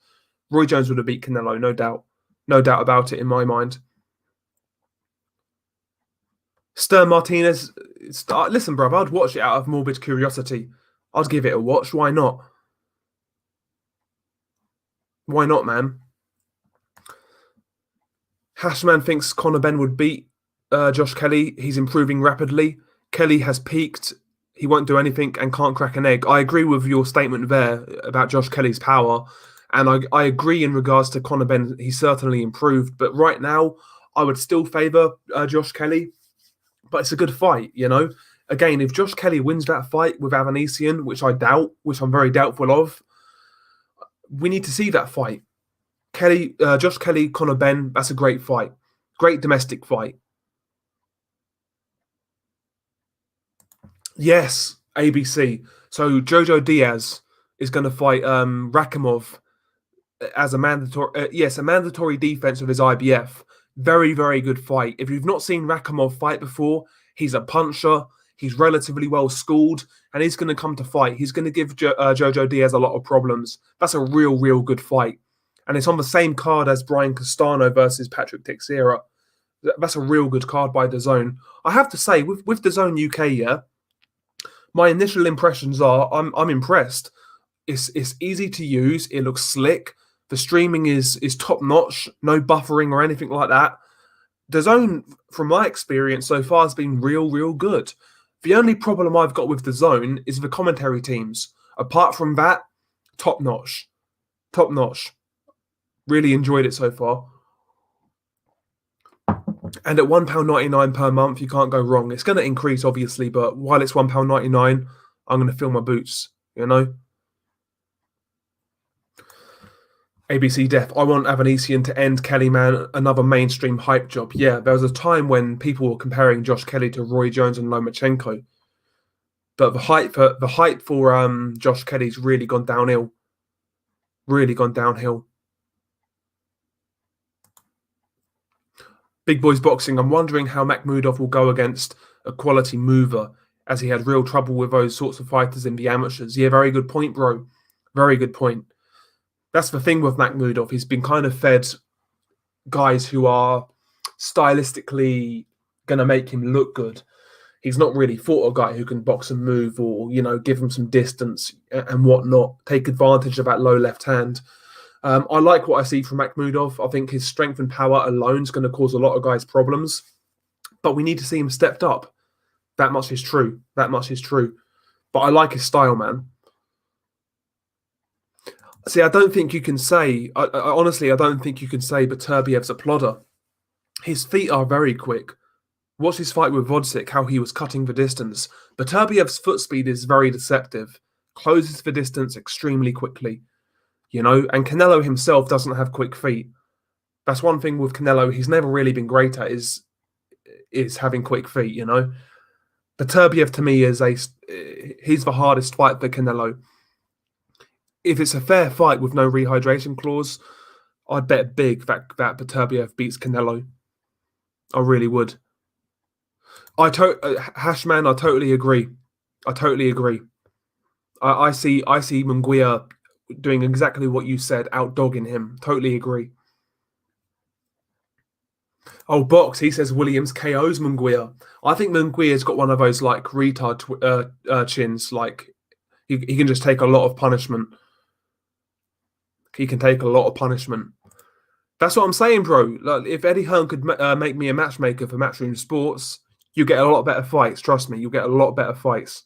Roy Jones would have beat Canelo, no doubt. No doubt about it in my mind. Stern Martinez, listen, bruv, I'd watch it out of morbid curiosity. I'd give it a watch. Why not? Why not, man? Hashman thinks Conor Benn would beat Josh Kelly. He's improving rapidly. Kelly has peaked. He won't do anything and can't crack an egg. I agree with your statement there about Josh Kelly's power. And I agree in regards to Conor Benn. He's certainly improved. But right now, I would still favour Josh Kelly. But it's a good fight, you know. Again, if Josh Kelly wins that fight with Avanesian, which I doubt, which I'm very doubtful of, we need to see that fight. Josh Kelly, Conor Benn, that's a great fight. Great domestic fight. Yes, ABC. So Jojo Diaz is going to fight Rakhimov as a mandatory defense of his IBF. Very, very good fight. If you've not seen Rakhimov fight before, he's a puncher. He's relatively well schooled, and he's going to come to fight. He's going to give Jojo Diaz a lot of problems. That's a real, real good fight. And it's on the same card as Brian Castano versus Patrick Teixeira. That's a real good card by DAZN. I have to say, with DAZN UK, yeah, my initial impressions are I'm impressed. It's easy to use. It looks slick. The streaming is top notch. No buffering or anything like that. DAZN, from my experience so far, has been real, real good. The only problem I've got with DAZN is the commentary teams. Apart from that, top notch. Top notch. Really enjoyed it so far. And at £1.99 per month, you can't go wrong. It's going to increase, obviously, but while it's £1.99, I'm going to fill my boots, you know? ABC Def, I want Avanesian to end Kelly, man. Another mainstream hype job. Yeah, there was a time when people were comparing Josh Kelly to Roy Jones and Lomachenko. But the hype for Josh Kelly's really gone downhill. Really gone downhill. Big Boys Boxing, I'm wondering how Makhmudov will go against a quality mover, as he had real trouble with those sorts of fighters in the amateurs. Yeah, very good point, bro. Very good point. That's the thing with Makhmudov. He's been kind of fed guys who are stylistically going to make him look good. He's not really fought a guy who can box and move or, you know, give him some distance and whatnot, take advantage of that low left hand. I like what I see from Makhmudov. I think his strength and power alone is going to cause a lot of guys problems. But we need to see him stepped up. That much is true. That much is true. But I like his style, man. See, I don't think you can say, honestly, I don't think you can say Beterbiev's a plodder. His feet are very quick. Watch his fight with Vodzik, how he was cutting the distance. Beterbiev's foot speed is very deceptive. Closes the distance extremely quickly. You know, and Canelo himself doesn't have quick feet. That's one thing with Canelo he's never really been great at is having quick feet, you know. Beterbiev to me he's the hardest fight for Canelo. If it's a fair fight with no rehydration clause, I'd bet big that Beterbiev beats Canelo. I really would. Hashman, I totally agree. I totally agree. I see Munguia doing exactly what you said, out-dogging him. Totally agree. Oh, Box, he says Williams KOs Munguia. I think Munguia's got one of those, like, retard chins. Like, he can just take a lot of punishment. He can take a lot of punishment. That's what I'm saying, bro. Like, if Eddie Hearn could make me a matchmaker for Matchroom Sports, you get a lot better fights. Trust me, you'll get a lot better fights.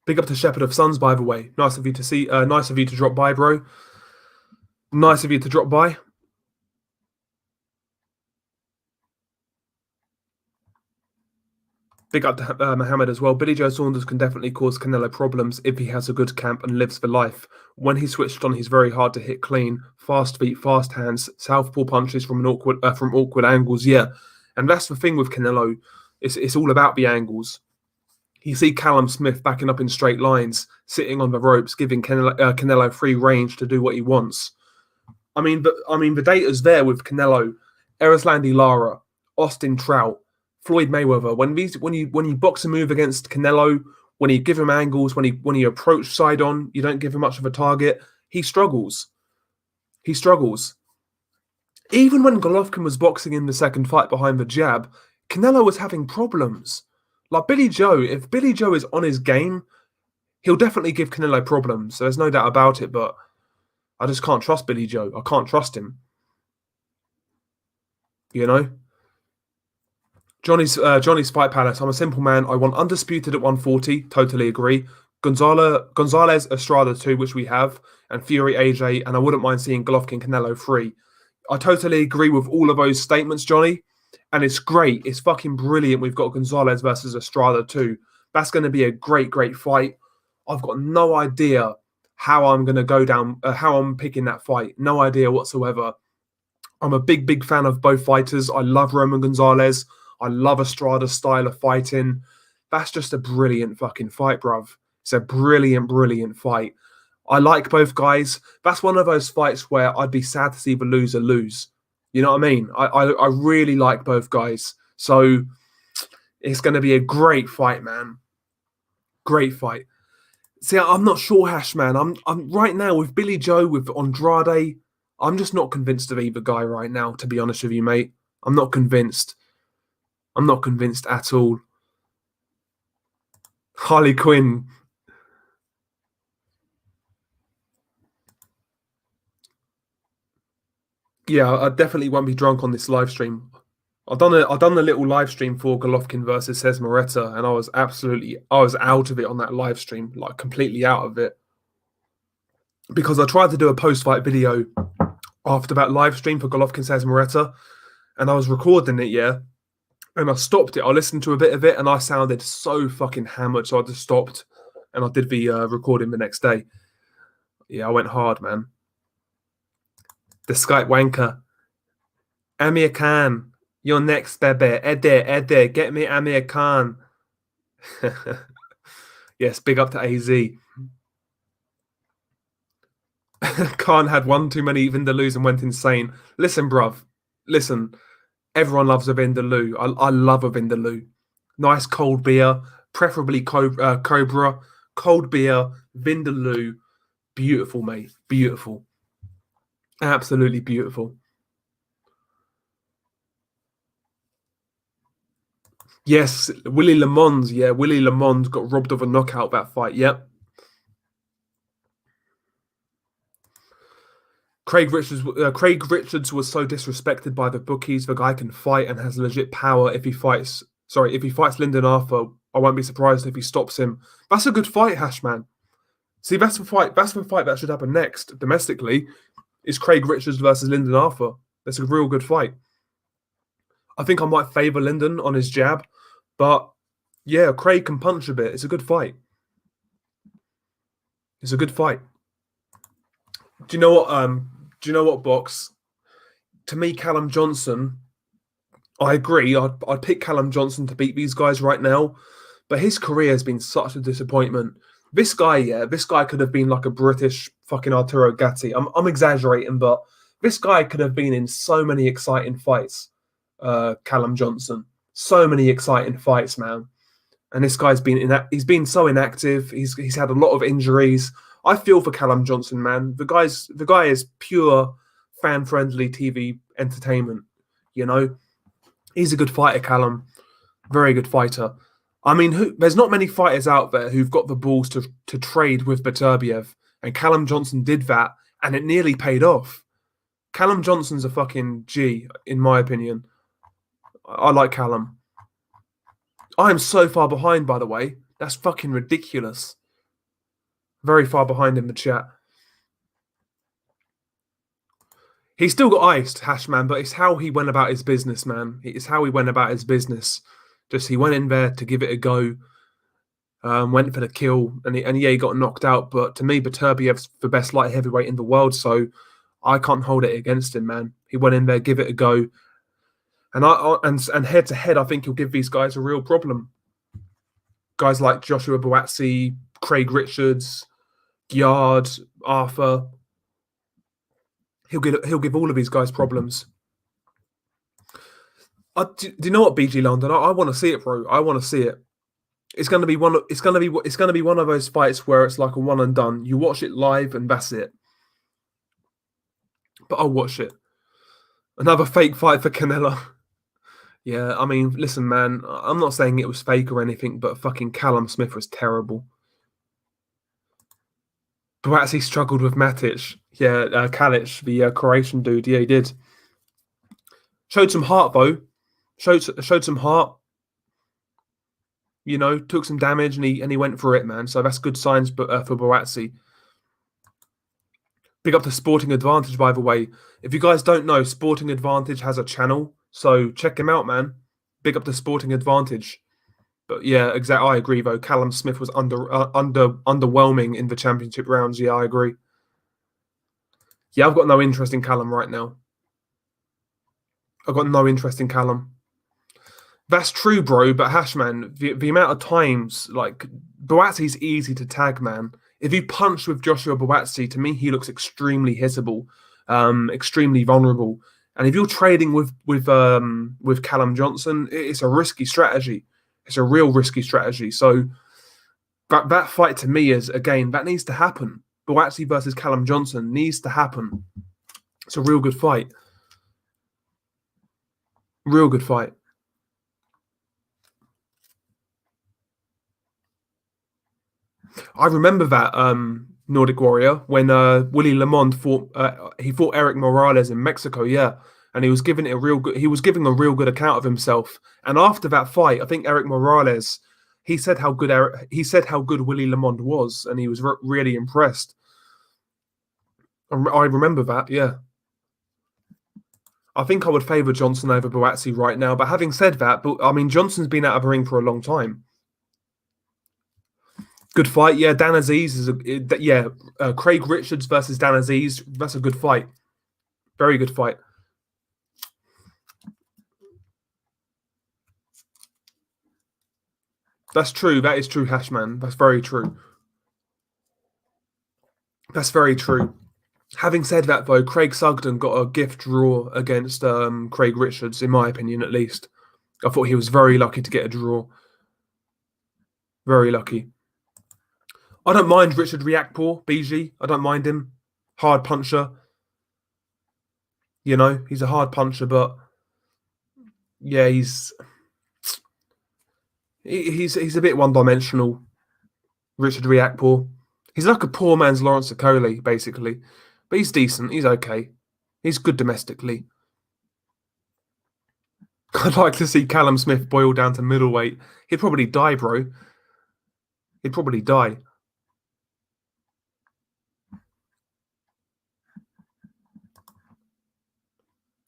Big up to Shepherd of Sons, by the way. Nice of you to see. Nice of you to drop by, bro. Nice of you to drop by. Big up to Mohammed as well. Billy Joe Saunders can definitely cause Canelo problems if he has a good camp and lives for life. When he's switched on, he's very hard to hit clean. Fast feet, fast hands, southpaw punches from awkward angles. Yeah, and that's the thing with Canelo. It's all about the angles. You see Callum Smith backing up in straight lines, sitting on the ropes, giving Canelo free range to do what he wants. the data's there with Canelo, Erislandy Lara, Austin Trout, Floyd Mayweather. When you box a move against Canelo, when you give him angles, when you approach side on, you don't give him much of a target. He struggles. He struggles. Even when Golovkin was boxing in the second fight behind the jab, Canelo was having problems. Like Billy Joe, if Billy Joe is on his game, he'll definitely give Canelo problems. So there's no doubt about it. But I just can't trust Billy Joe. I can't trust him. You know? Johnny's Fight Palace. I'm a simple man. I want undisputed at 140. Totally agree. Gonzalez Estrada 2, which we have, and Fury AJ, and I wouldn't mind seeing Golovkin Canelo 3. I totally agree with all of those statements, Johnny. And it's great. It's fucking brilliant. We've got Gonzalez versus Estrada 2. That's going to be a great, great fight. I've got no idea how I'm going to go down, how I'm picking that fight. No idea whatsoever. I'm a big, big fan of both fighters. I love Roman Gonzalez. I love Estrada's style of fighting. That's just a brilliant fucking fight, bruv. It's a brilliant, brilliant fight. I like both guys. That's one of those fights where I'd be sad to see the loser lose. You know what I mean? I really like both guys. So it's going to be a great fight, man. Great fight. See, I'm not sure, Hash, man. I'm right now with Billy Joe, with Andrade. I'm just not convinced of either guy right now, to be honest with you, mate. I'm not convinced. I'm not convinced at all. Harley Quinn. Yeah, I definitely won't be drunk on this live stream. I've done a little live stream for Golovkin versus Cesaretta, and I was out of it on that live stream, like completely out of it. Because I tried to do a post-fight video after that live stream for Golovkin Cesaretta, and I was recording it, yeah. And I stopped it. I listened to a bit of it, and I sounded so fucking hammered, so I just stopped, and I did the recording the next day. Yeah, I went hard, man. The Skype wanker. Amir Khan, you're next, baby. Eddie, get me Amir Khan. Yes, big up to AZ. Khan had one too many Vindaloos and went insane. Listen, bruv. Listen. Everyone loves a Vindaloo. I love a Vindaloo. Nice cold beer, preferably Cobra. Cold beer, Vindaloo. Beautiful, mate. Beautiful. Absolutely beautiful. Yes, Willie Lamond. Yeah, Willie Lamond got robbed of a knockout that fight. Yep. Craig Richards was so disrespected by the bookies. The guy can fight and has legit power. If he fights Lyndon Arthur, I won't be surprised if he stops him. That's a good fight, Hashman. See, that's the fight. That's the fight that should happen next domestically. Is Craig Richards versus Lyndon Arthur? That's a real good fight. I think I might favour Lyndon on his jab, but yeah, Craig can punch a bit. It's a good fight. It's a good fight. Do you know what? Do you know what, Box? To me, Callum Johnson, I agree. I'd pick Callum Johnson to beat these guys right now, but his career has been such a disappointment. This guy could have been like a British fucking Arturo Gatti. I'm exaggerating, but this guy could have been in so many exciting fights. Callum Johnson, so many exciting fights, man. And this guy's been so inactive. He's had a lot of injuries. I feel for Callum Johnson, man. The guy is pure fan-friendly TV entertainment. You know, he's a good fighter, Callum. Very good fighter. I mean, there's not many fighters out there who've got the balls to trade with Beterbiev, and Callum Johnson did that, and it nearly paid off. Callum Johnson's a fucking G, in my opinion. I like Callum. I am so far behind, by the way. That's fucking ridiculous. Very far behind in the chat. He's still got iced, Hashman, but it's how he went about his business, man. It's how he went about his business. Just he went in there to give it a go, went for the kill, and he got knocked out. But to me, Beterbiev's the best light heavyweight in the world, so I can't hold it against him, man. He went in there, give it a go, and head to head, I think he'll give these guys a real problem. Guys like Joshua Buatsi, Craig Richards, Gyard, Arthur. He'll give all of these guys problems. Do you know what, BG London? I want to see it, bro. I want to see it. It's going to be one. It's going to be one of those fights where it's like a one and done. You watch it live and that's it. But I'll watch it. Another fake fight for Canelo. Yeah, I mean, listen, man. I'm not saying it was fake or anything, but fucking Callum Smith was terrible. Buatsi struggled with Matic. Yeah, Kalic, the Croatian dude. Yeah, he did. Showed some heart though. Showed some heart. You know, took some damage and he went for it, man. So that's good signs, for Buatsi. Big up to Sporting Advantage, by the way. If you guys don't know, Sporting Advantage has a channel, so check him out, man. Big up to Sporting Advantage. But yeah, exactly. I agree though. Callum Smith was underwhelming in the championship rounds. Yeah, I agree. Yeah, I've got no interest in Callum right now. I've got no interest in Callum. That's true, bro. But Hashman, the amount of times, like, Buatsi's easy to tag, man. If you punch with Joshua Buatsi, to me, he looks extremely hittable, extremely vulnerable. And if you're trading with Callum Johnson, it's a risky strategy. It's a real risky strategy. So that fight to me is, again, that needs to happen. Buatsi versus Callum Johnson needs to happen. It's a real good fight. Real good fight. I remember that Nordic Warrior when Willie Lemond fought. He fought Eric Morales in Mexico, yeah, and he was giving it a real good. He was giving a real good account of himself. And after that fight, I think Eric Morales, he said how good Willie Lemond was, and he was really impressed. I remember that, yeah. I think I would favour Johnson over Buatsi right now. But having said that, I mean, Johnson's been out of the ring for a long time. Good fight, yeah. Dan Aziz is Craig Richards versus Dan Aziz. That's a good fight. Very good fight. That's true. That is true, Hashman. That's very true. That's very true. Having said that, though, Craig Sugden got a gift draw against Craig Richards, in my opinion, at least. I thought he was very lucky to get a draw. Very lucky. I don't mind Richard Riakporhe, BG. I don't mind him. Hard puncher. You know, he's a hard puncher, but yeah, he's a bit one-dimensional. Richard Riakporhe. He's like a poor man's Lawrence Okoli, basically. But he's decent. He's okay. He's good domestically. I'd like to see Callum Smith boil down to middleweight. He'd probably die, bro. He'd probably die.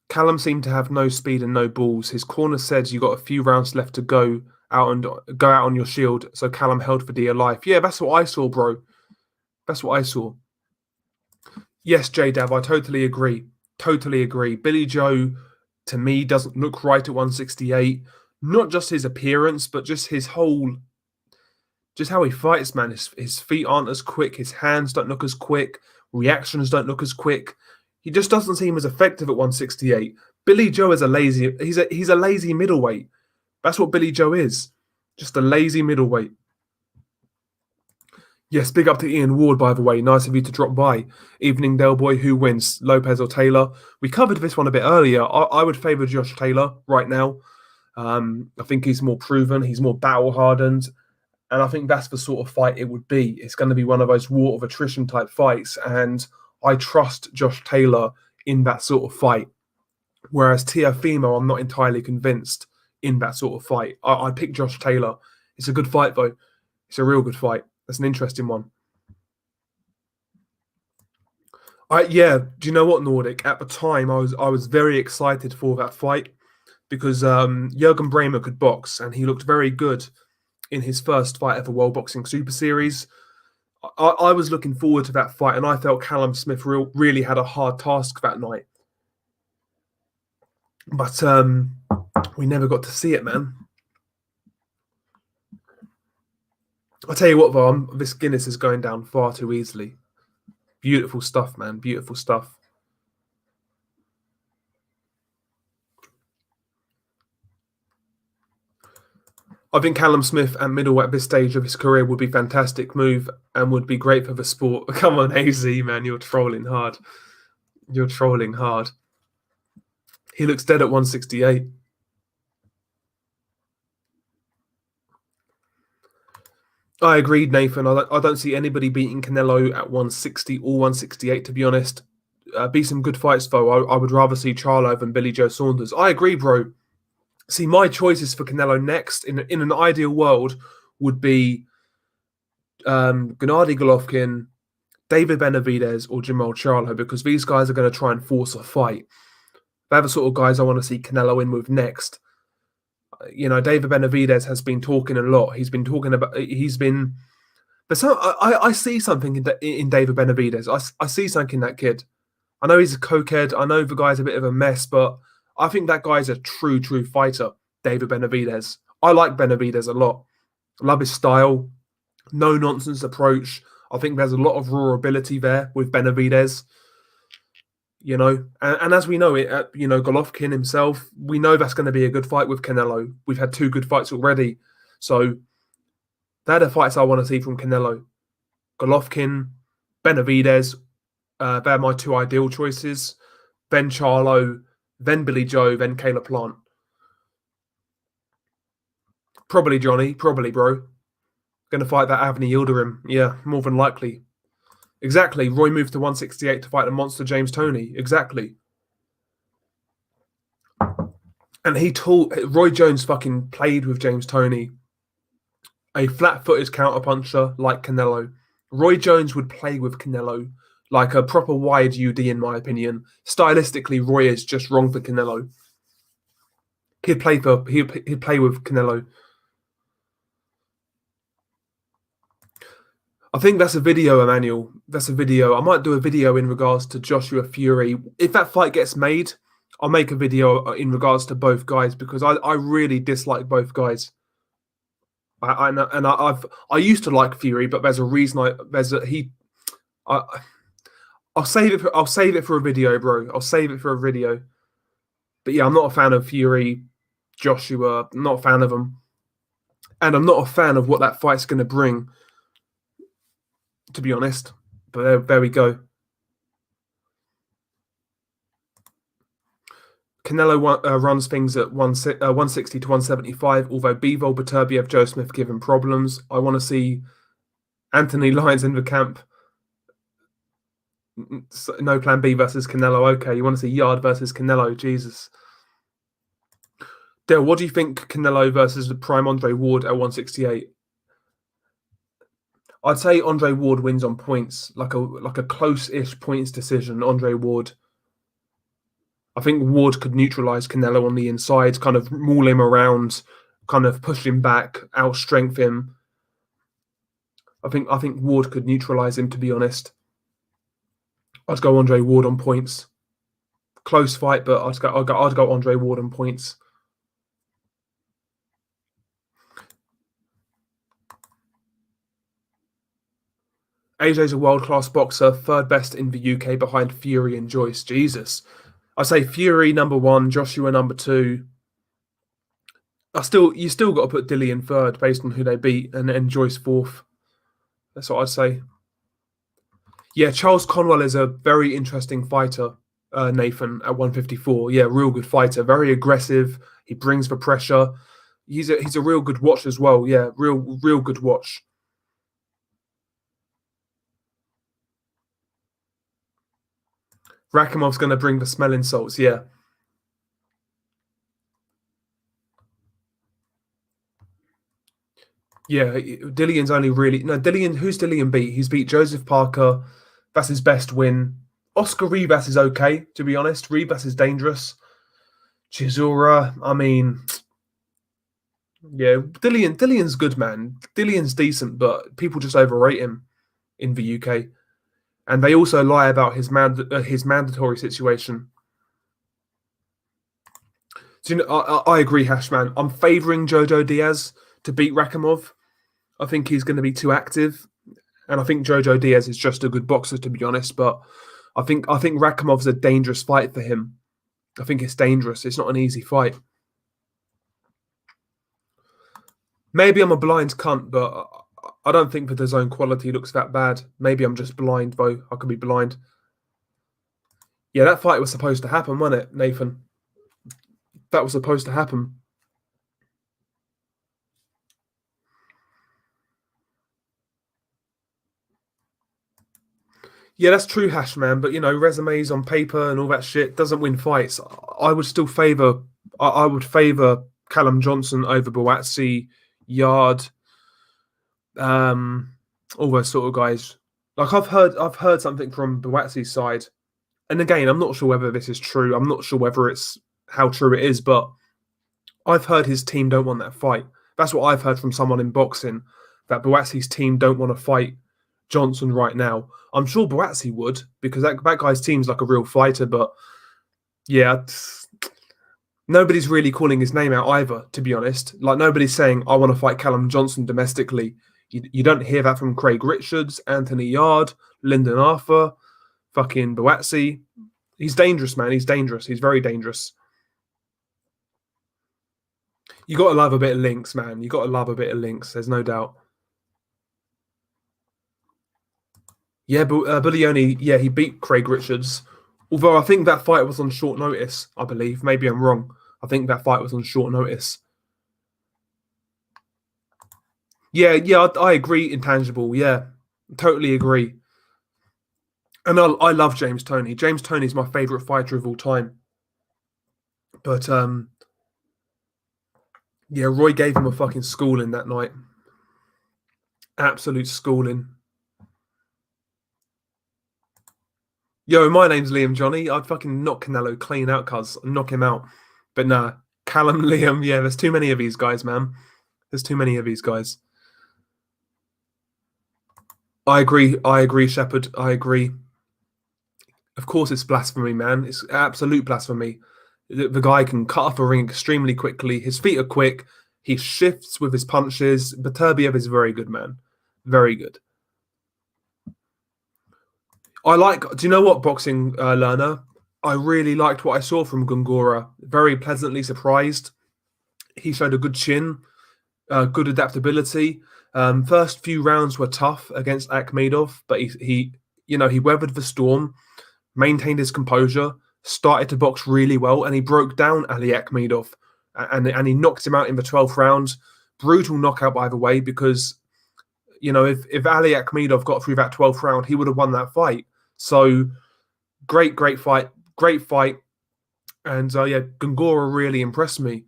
Callum seemed to have no speed and no balls. His corner said you got a few rounds left to go out on your shield. So Callum held for dear life. Yeah, that's what I saw, bro. That's what I saw. Yes, J-Dav, I totally agree. Totally agree. Billy Joe, to me, doesn't look right at 168. Not just his appearance, but just his whole... Just how he fights, man. His feet aren't as quick. His hands don't look as quick. Reactions don't look as quick. He just doesn't seem as effective at 168. Billy Joe is a lazy... He's a lazy middleweight. That's what Billy Joe is. Just a lazy middleweight. Yes, big up to Ian Ward, by the way. Nice of you to drop by. Evening, Del Boy. Who wins, Lopez or Taylor? We covered this one a bit earlier. I would favour Josh Taylor right now. I think he's more proven. He's more battle-hardened. And I think that's the sort of fight it would be. It's going to be one of those war of attrition type fights. And I trust Josh Taylor in that sort of fight. Whereas Teofimo, I'm not entirely convinced in that sort of fight. I pick Josh Taylor. It's a good fight, though. It's a real good fight. That's an interesting one. Yeah, do you know what, Nordic? At the time, I was very excited for that fight because Jurgen Bremer could box and he looked very good in his first fight of the World Boxing Super Series. I was looking forward to that fight and I felt Callum Smith really had a hard task that night. But we never got to see it, man. I'll tell you what, though, this Guinness is going down far too easily. Beautiful stuff, man. Beautiful stuff. I think Callum Smith at middleweight at this stage of his career would be a fantastic move and would be great for the sport. Come on, AZ, man, you're trolling hard. You're trolling hard. He looks dead at 168. I agreed, Nathan. I don't see anybody beating Canelo at 160 or 168, to be honest. Be some good fights, though. I would rather see Charlo than Billy Joe Saunders. I agree, bro. See, my choices for Canelo next, in an ideal world, would be Gennady Golovkin, David Benavidez, or Jamal Charlo, because these guys are going to try and force a fight. They're the sort of guys I want to see Canelo in with next. You know, David Benavidez has been talking a lot. He's been talking about. He's been. But I see something in David Benavidez. I see something in that kid. I know he's a cokehead. I know the guy's a bit of a mess, but I think that guy's a true fighter, David Benavidez. I like Benavidez a lot. I love his style, no nonsense approach. I think there's a lot of raw ability there with Benavidez. You know, and as we know it, you know, Golovkin himself, we know that's going to be a good fight with Canelo. We've had 2 good fights already. So they're the fights I want to see from Canelo. Golovkin, Benavidez, they're my 2 ideal choices. Then Charlo, then Billy Joe, then Caleb Plant. Probably Johnny, probably, bro. Going to fight that Avni Yildirim. Yeah, more than likely. Exactly. Roy moved to 168 to fight the monster James Toney. Exactly. And Roy Jones fucking played with James Toney. A flat-footed counterpuncher like Canelo. Roy Jones would play with Canelo like a proper wide UD, in my opinion. Stylistically, Roy is just wrong for Canelo. He'd play with Canelo. I think that's a video, Emmanuel. That's a video. I might do a video in regards to Joshua Fury. If that fight gets made, I'll make a video in regards to both guys because I really dislike both guys. I used to like Fury, but there's a reason. I'll save it for a video, bro. I'll save it for a video. But yeah, I'm not a fan of Fury, Joshua. I'm not a fan of them, and I'm not a fan of what that fight's going to bring. To be honest, but there we go. Canelo runs things at 160 to 175, although Bivol, Beterbiev, Joe Smith give him problems. I want to see Anthony Lyons in the camp. No plan B versus Canelo. Okay, you want to see Yard versus Canelo. Jesus. Dale, what do you think Canelo versus the prime Andre Ward at 168? I'd say Andre Ward wins on points, like a close-ish points decision. Andre Ward. I think Ward could neutralize Canelo on the inside, kind of maul him around, kind of push him back, outstrength him. I think Ward could neutralize him. To be honest, I'd go Andre Ward on points. Close fight, but I'd go Andre Ward on points. AJ's a world-class boxer, 3rd best in the UK behind Fury and Joyce. Jesus. I say Fury number 1, Joshua number 2. You still got to put Dilly in 3rd based on who they beat, and Joyce 4th. That's what I'd say. Yeah, Charles Conwell is a very interesting fighter, Nathan, at 154. Yeah, real good fighter, very aggressive. He brings the pressure. He's a real good watch as well. Yeah, real good watch. Rakimov's going to bring the smelling salts, yeah. Yeah, Dillion's only really... No, who's Dillian beat? He's beat Joseph Parker. That's his best win. Oscar Rivas is okay, to be honest. Rivas is dangerous. Chisora, I mean... Yeah, Dillion's good, man. Dillion's decent, but people just overrate him in the UK. And they also lie about his mandatory situation. So, you know, I agree, Hashman. I'm favouring Jojo Diaz to beat Rakimov. I think he's going to be too active. And I think Jojo Diaz is just a good boxer, to be honest. But I think Rakimov's a dangerous fight for him. I think it's dangerous. It's not an easy fight. Maybe I'm a blind cunt, but I don't think the DAZN quality looks that bad. Maybe I'm just blind, though. I could be blind. Yeah, that fight was supposed to happen, wasn't it, Nathan? That was supposed to happen. Yeah, that's true, Hash man. But resumes on paper and all that shit doesn't win fights. I would still favour. I would favour Callum Johnson over Buatsi, Yard, um, all those sort of guys. Like I've heard something from Buatsi's side, and again, I'm not sure whether this is true. I'm not sure whether it's how true it is, but I've heard his team don't want that fight. That's what I've heard from someone in boxing, that Buatsi's team don't want to fight Johnson right now. I'm sure Buatsi would, because that guy's team's like a real fighter, but yeah, nobody's really calling his name out either, to be honest. Like, nobody's saying, I want to fight Callum Johnson domestically. You don't hear that from Craig Richards, Anthony Yard, Lyndon Arthur, fucking Buatsi. He's dangerous, man. He's dangerous. He's very dangerous. You got to love a bit of links, man. You got to love a bit of links. There's no doubt. Yeah, but Bullioni, yeah, he beat Craig Richards. Although I think that fight was on short notice, I believe. Maybe I'm wrong. I think that fight was on short notice. Yeah, I agree. Intangible, yeah, totally agree. And I love James Toney. James Toney's my favorite fighter of all time. But yeah, Roy gave him a fucking schooling that night. Absolute schooling. Yo, my name's Liam Johnny. I'd fucking knock Canelo clean out, cuz knock him out. But nah, Callum Liam. Yeah, there's too many of these guys, man. There's too many of these guys. I agree. I agree, Shepard. I agree. Of course, it's blasphemy, man. It's absolute blasphemy. The guy can cut off a ring extremely quickly. His feet are quick. He shifts with his punches. Beterbiev is very good, man. Very good. I like. Do you know what, boxing learner? I really liked what I saw from Gungora. Very pleasantly surprised. He showed a good chin, good adaptability. First few rounds were tough against Akhmedov, but he weathered the storm, maintained his composure, started to box really well, and he broke down Ali Akhmedov, and he knocked him out in the 12th round. Brutal knockout, by the way, because if Ali Akhmedov got through that 12th round, he would have won that fight. So great fight, and yeah, Gongora really impressed me.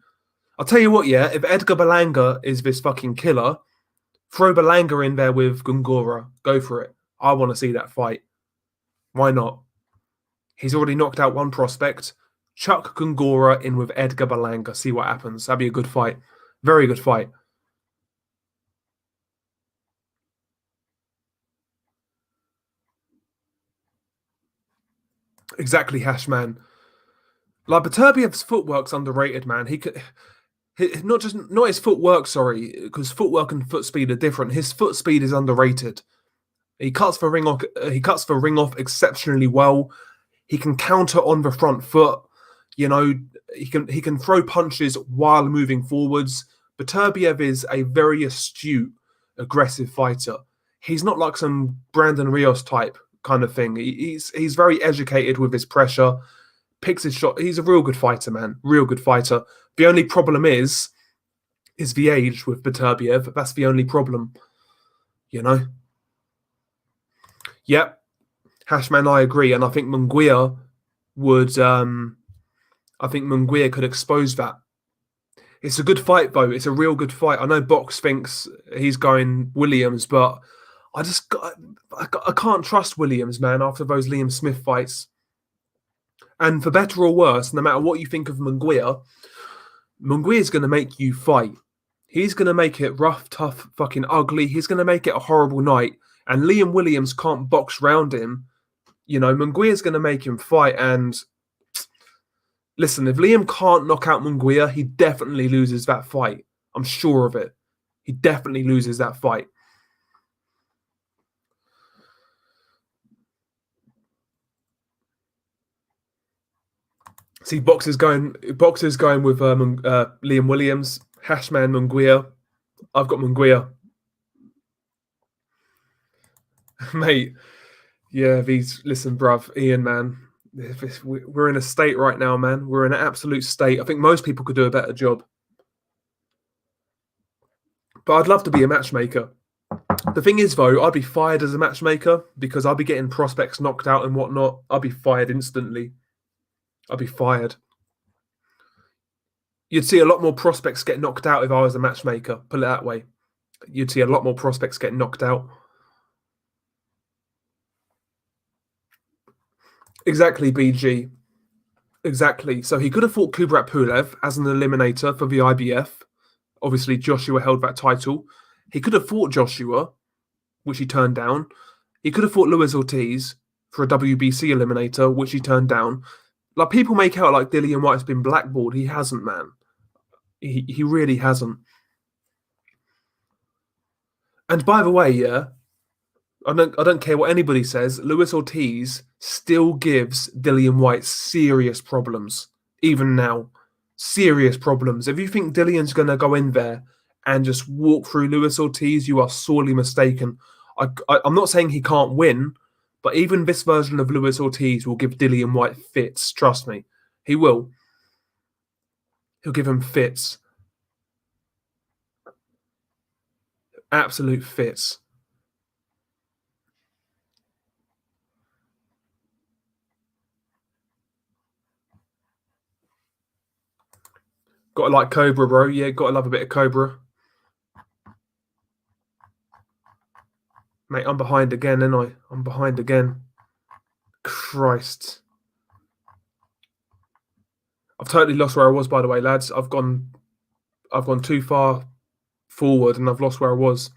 I'll tell you what, yeah, if Edgar Berlanga is this fucking killer, throw Berlanga in there with Gongora. Go for it. I want to see that fight. Why not? He's already knocked out one prospect. Chuck Gongora in with Edgar Berlanga. See what happens. That'd be a good fight. Very good fight. Exactly, Hashman. Like, Beterbiev's footwork's underrated, man. Not his footwork, sorry, because footwork and foot speed are different. His foot speed is underrated. He cuts the ring off. He cuts the ring off exceptionally well. He can counter on the front foot. He can throw punches while moving forwards. Beterbiev is a very astute, aggressive fighter. He's not like some Brandon Rios type kind of thing. He's very educated with his pressure, picks his shot. He's a real good fighter, man. Real good fighter. The only problem is the age with Beterbiev. That's the only problem. Yep. Hashman, I agree, and I think Munguia would. I think Munguia could expose that. It's a good fight, though. It's a real good fight. I know Box thinks he's going Williams, but I can't trust Williams, man. After those Liam Smith fights, and for better or worse, no matter what you think of Munguia is going to make you fight. He's going to make it rough, tough, fucking ugly. He's going to make it a horrible night. And Liam Williams can't box round him. Munguia's going to make him fight. And listen, if Liam can't knock out Munguia, he definitely loses that fight. I'm sure of it. He definitely loses that fight. See, boxers going with Liam Williams, Hashman Munguia. I've got Munguia. Mate, yeah, listen, bruv, Ian, man, we're in a state right now, man. We're in an absolute state. I think most people could do a better job. But I'd love to be a matchmaker. The thing is, though, I'd be fired as a matchmaker because I'd be getting prospects knocked out and whatnot. I'd be fired instantly. I'd be fired. You'd see a lot more prospects get knocked out if I was a matchmaker, put it that way. You'd see a lot more prospects get knocked out. Exactly, BG. Exactly. So he could have fought Kubrat Pulev as an eliminator for the IBF. Obviously, Joshua held that title. He could have fought Joshua, which he turned down. He could have fought Luis Ortiz for a WBC eliminator, which he turned down. Like, people make out like Dillian White's been blackballed. He hasn't, man. He really hasn't. And by the way, yeah, I don't care what anybody says. Luis Ortiz still gives Dillian White serious problems, even now. Serious problems. If you think Dillian's going to go in there and just walk through Luis Ortiz, you are sorely mistaken. I'm not saying he can't win, but even this version of Luis Ortiz will give Dillian White fits. Trust me, he will. He'll give him fits. Absolute fits. Got to like Cobra, bro. Yeah, got to love a bit of Cobra. Mate, I'm behind again, ain't I? I'm behind again. Christ. I've totally lost where I was, by the way, lads. I've gone too far forward and I've lost where I was.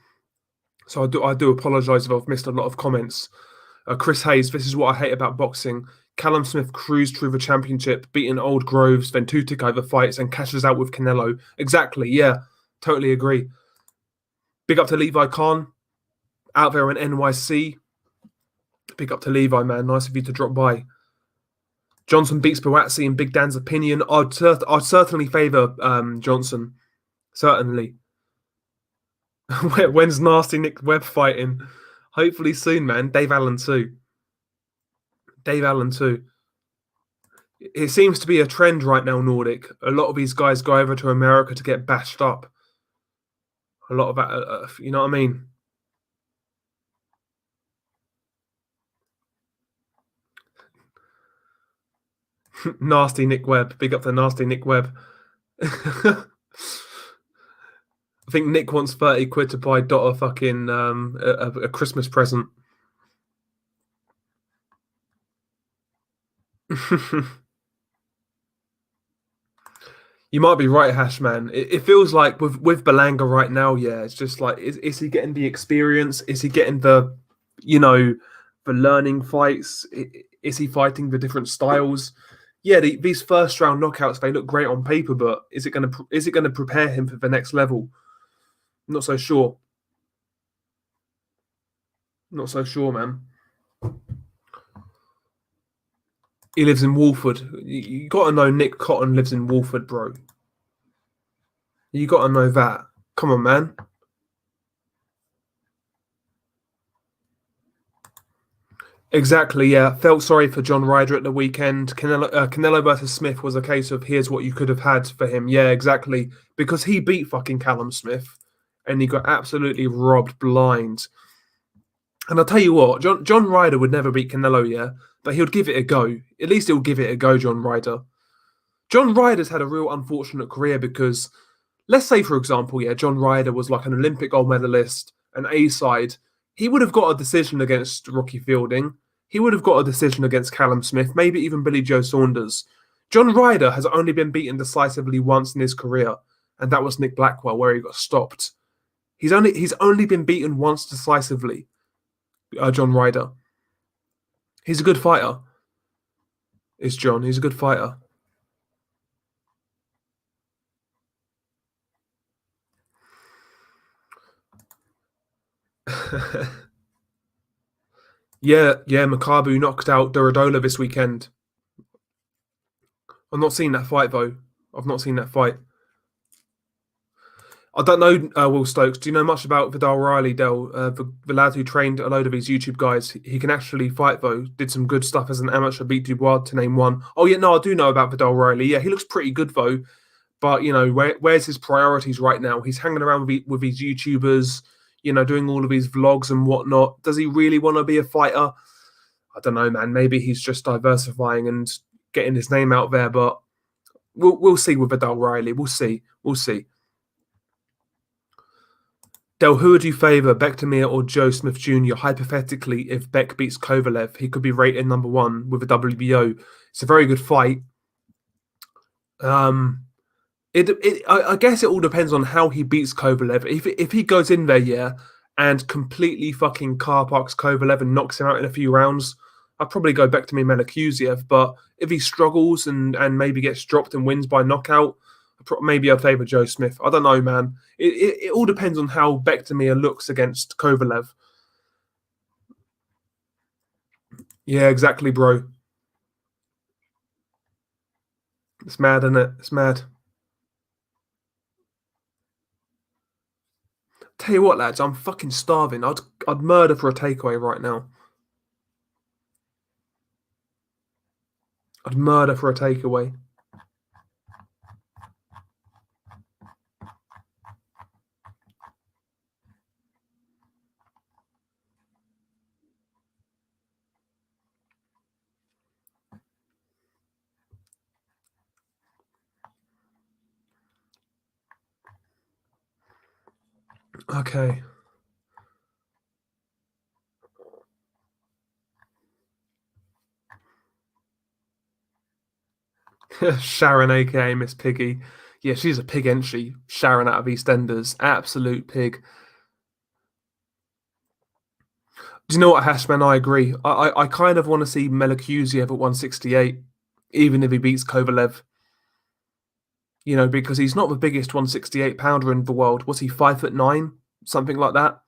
So I do apologise if I've missed a lot of comments. Chris Hayes, this is what I hate about boxing. Callum Smith cruised through the championship, beating Old Groves, then 2 takeover fights, and cashes out with Canelo. Exactly, yeah. Totally agree. Big up to Levi Khan, out there in NYC. Big up to Levi, man. Nice of you to drop by. Johnson beats Buatsi in Big Dan's opinion. I'd certainly favour Johnson. Certainly. When's Nasty Nick Webb fighting? Hopefully soon, man. Dave Allen too. Dave Allen too. It seems to be a trend right now, Nordic. A lot of these guys go over to America to get bashed up. A lot of that, you know what I mean? Nasty Nick Webb. Big up to Nasty Nick Webb. I think Nick wants 30 quid to buy Dot a fucking a Christmas present. You might be right, Hashman. It feels like with Belanga right now, yeah, it's just like, is he getting the experience? Is he getting the, the learning fights? Is he fighting the different styles? Yeah, these first round knockouts, they look great on paper, but is it going to prepare him for the next level? Not so sure. Not so sure, man. He lives in Wolford. You got to know Nick Cotton lives in Wolford, bro. You got to know that. Come on, man. Exactly, yeah. Felt sorry for John Ryder at the weekend. Canelo versus Smith was a case of here's what you could have had for him. Yeah, exactly. Because he beat fucking Callum Smith and he got absolutely robbed blind. And I'll tell you what, John Ryder would never beat Canelo, yeah, but he would give it a go. At least he'll give it a go, John Ryder. John Ryder's had a real unfortunate career because, let's say, for example, yeah, John Ryder was like an Olympic gold medalist, an A-side. He would have got a decision against Rocky Fielding. He would have got a decision against Callum Smith, maybe even Billy Joe Saunders. John Ryder has only been beaten decisively once in his career, and that was Nick Blackwell, where he got stopped. He's only been beaten once decisively, John Ryder. He's a good fighter. Is John. He's a good fighter. Yeah, Makabu knocked out Dorodola this weekend. I've not seen that fight, though. I've not seen that fight. I don't know, Will Stokes. Do you know much about Vidal Riley, Del? The lad who trained a load of these YouTube guys. He can actually fight, though. Did some good stuff as an amateur, beat Dubois to name one. Oh, yeah, no, I do know about Vidal Riley. Yeah, he looks pretty good, though. But, where's his priorities right now? He's hanging around with these YouTubers, doing all of his vlogs and whatnot. Does he really want to be a fighter? I don't know, man. Maybe he's just diversifying and getting his name out there, but we'll see with Vidal Riley. We'll see. We'll see. Del, who would you favour, Bektemir or Joe Smith Jr.? Hypothetically, if Beck beats Kovalev, he could be rated #1 with a WBO. It's a very good fight. I guess it all depends on how he beats Kovalev. If he goes in there, yeah, and completely fucking car parks Kovalev and knocks him out in a few rounds, I'd probably go Bektemir Melikuziev. But if he struggles and maybe gets dropped and wins by knockout, maybe I'd favour Joe Smith. I don't know, man. It all depends on how Bektemir looks against Kovalev. Yeah, exactly, bro. It's mad, isn't it? It's mad. Tell you what, lads, I'm fucking starving. I'd murder for a takeaway right now. I'd murder for a takeaway. Okay. Sharon, aka Miss Piggy. Yeah, she's a pig, ain't she? Sharon out of EastEnders. Absolute pig. Do you know what, Hashman? I agree. I kind of want to see Melikuziev at 168, even if he beats Kovalev. Because he's not the biggest 168 pounder in the world. Was he 5'9", something like that?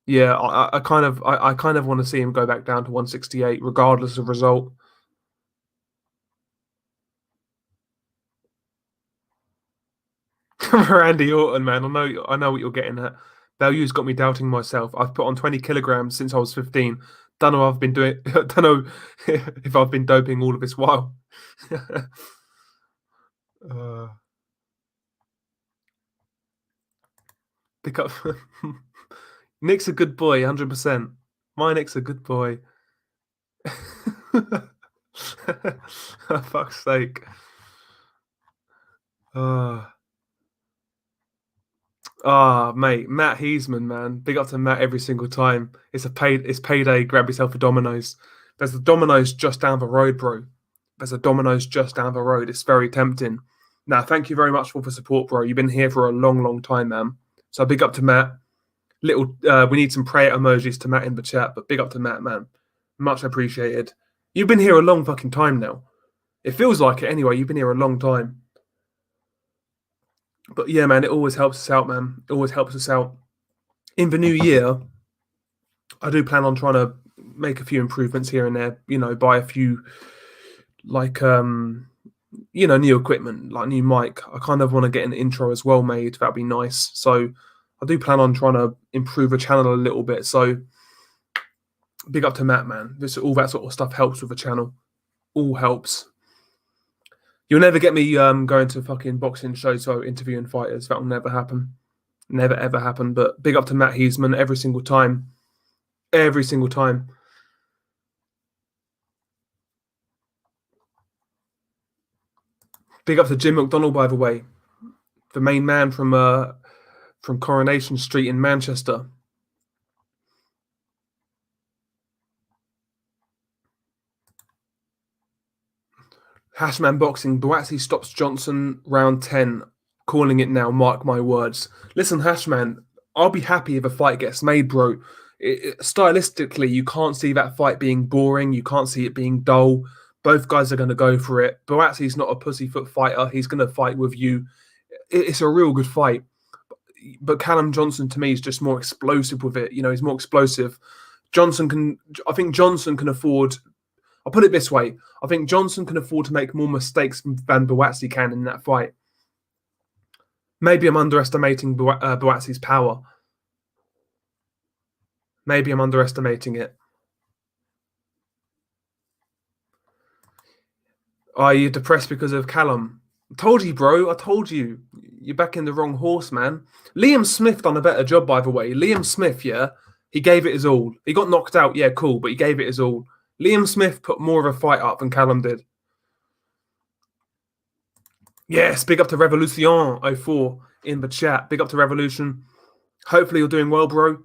Yeah, I kind of want to see him go back down to 168, regardless of result. Randy Orton, man, I know what you're getting at. Value's got me doubting myself. I've put on 20 kilograms since I was 15. Don't know if I've been doing. Don't know if I've been doping all of this while. Pick up. Nick's a good boy, 100%. My Nick's a good boy. For fuck's sake. Mate, Matt Heisman, man. Big up to Matt every single time. It's payday. Grab yourself a Domino's. There's a Domino's just down the road, bro. There's a Domino's just down the road. It's very tempting. Now, thank you very much for the support, bro. You've been here for a long, long time, man. So big up to Matt. We need some prayer emojis to Matt in the chat, but big up to Matt, man. Much appreciated. You've been here a long fucking time now. It feels like it anyway. You've been here a long time. But yeah, man, it always helps us out, man. It always helps us out. In the new year, I do plan on trying to make a few improvements here and there, buy a few, like, new equipment, like new mic. I kind of want to get an intro as well made. That'd be nice. So I do plan on trying to improve the channel a little bit. So big up to Matt, man. All that sort of stuff helps with the channel. All helps. You'll never get me going to fucking boxing shows or interviewing fighters. That will never happen. Never, ever happen. But big up to Matt Heisman every single time. Every single time. Big up to Jim McDonald, by the way. The main man from Coronation Street in Manchester. Hashman Boxing, Buatsi stops Johnson round 10. Calling it now, mark my words. Listen, Hashman, I'll be happy if a fight gets made, bro. Stylistically, you can't see that fight being boring. You can't see it being dull. Both guys are going to go for it. Buatsi's not a pussyfoot fighter. He's going to fight with you. It's a real good fight. But Callum Johnson, to me, is just more explosive with it. He's more explosive. I think Johnson can afford... I'll put it this way. I think Johnson can afford to make more mistakes than Buatsi can in that fight. Maybe I'm underestimating Buatsi's power. Maybe I'm underestimating it. Are you depressed because of Callum? I told you, bro. I told you. You're backing the wrong horse, man. Liam Smith done a better job, by the way. Liam Smith, yeah, he gave it his all. He got knocked out, yeah, cool, but he gave it his all. Liam Smith put more of a fight up than Callum did. Yes, big up to Revolution04 in the chat. Big up to Revolution. Hopefully you're doing well, bro.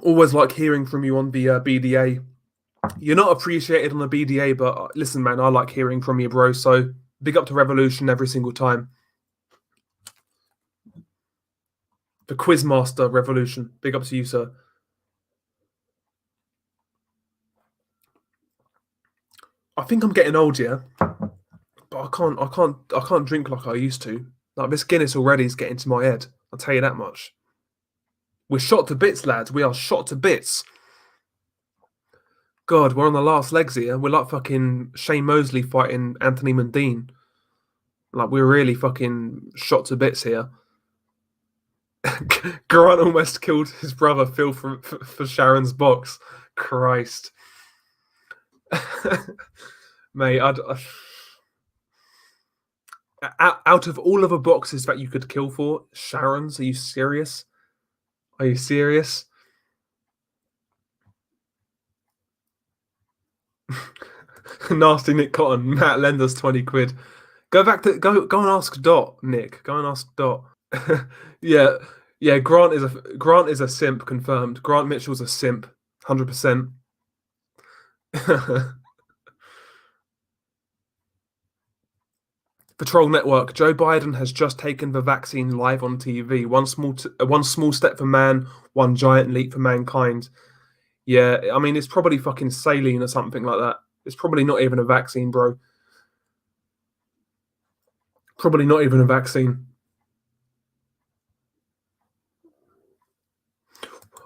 Always like hearing from you on the BDA. You're not appreciated on the BDA, but listen, man, I like hearing from you, bro. So big up to Revolution every single time. The Quizmaster Revolution. Big up to you, sir. I think I'm getting old, yeah, but I can't drink like I used to. Like this Guinness already is getting to my head. I'll tell you that much. We're shot to bits, lads. We are shot to bits. God, we're on the last legs here. We're like fucking Shane Mosley fighting Anthony Mundine. Like, we're really fucking shot to bits here. Grant almost killed his brother Phil for Sharon's box. Christ. Mate, out of all of the boxes that you could kill for, Sharon's, are you serious? Are you serious? Nasty Nick Cotton, Matt, lend us 20 quid. Go and ask Dot, Nick. Go and ask Dot. yeah, Grant is a simp, confirmed. Grant Mitchell's a simp, 100%. The Troll Network. Joe Biden has just taken the vaccine live on TV. One small step for man, one giant leap for mankind. Yeah, I mean, it's probably fucking saline or something like that. It's probably not even a vaccine, bro. Probably not even a vaccine.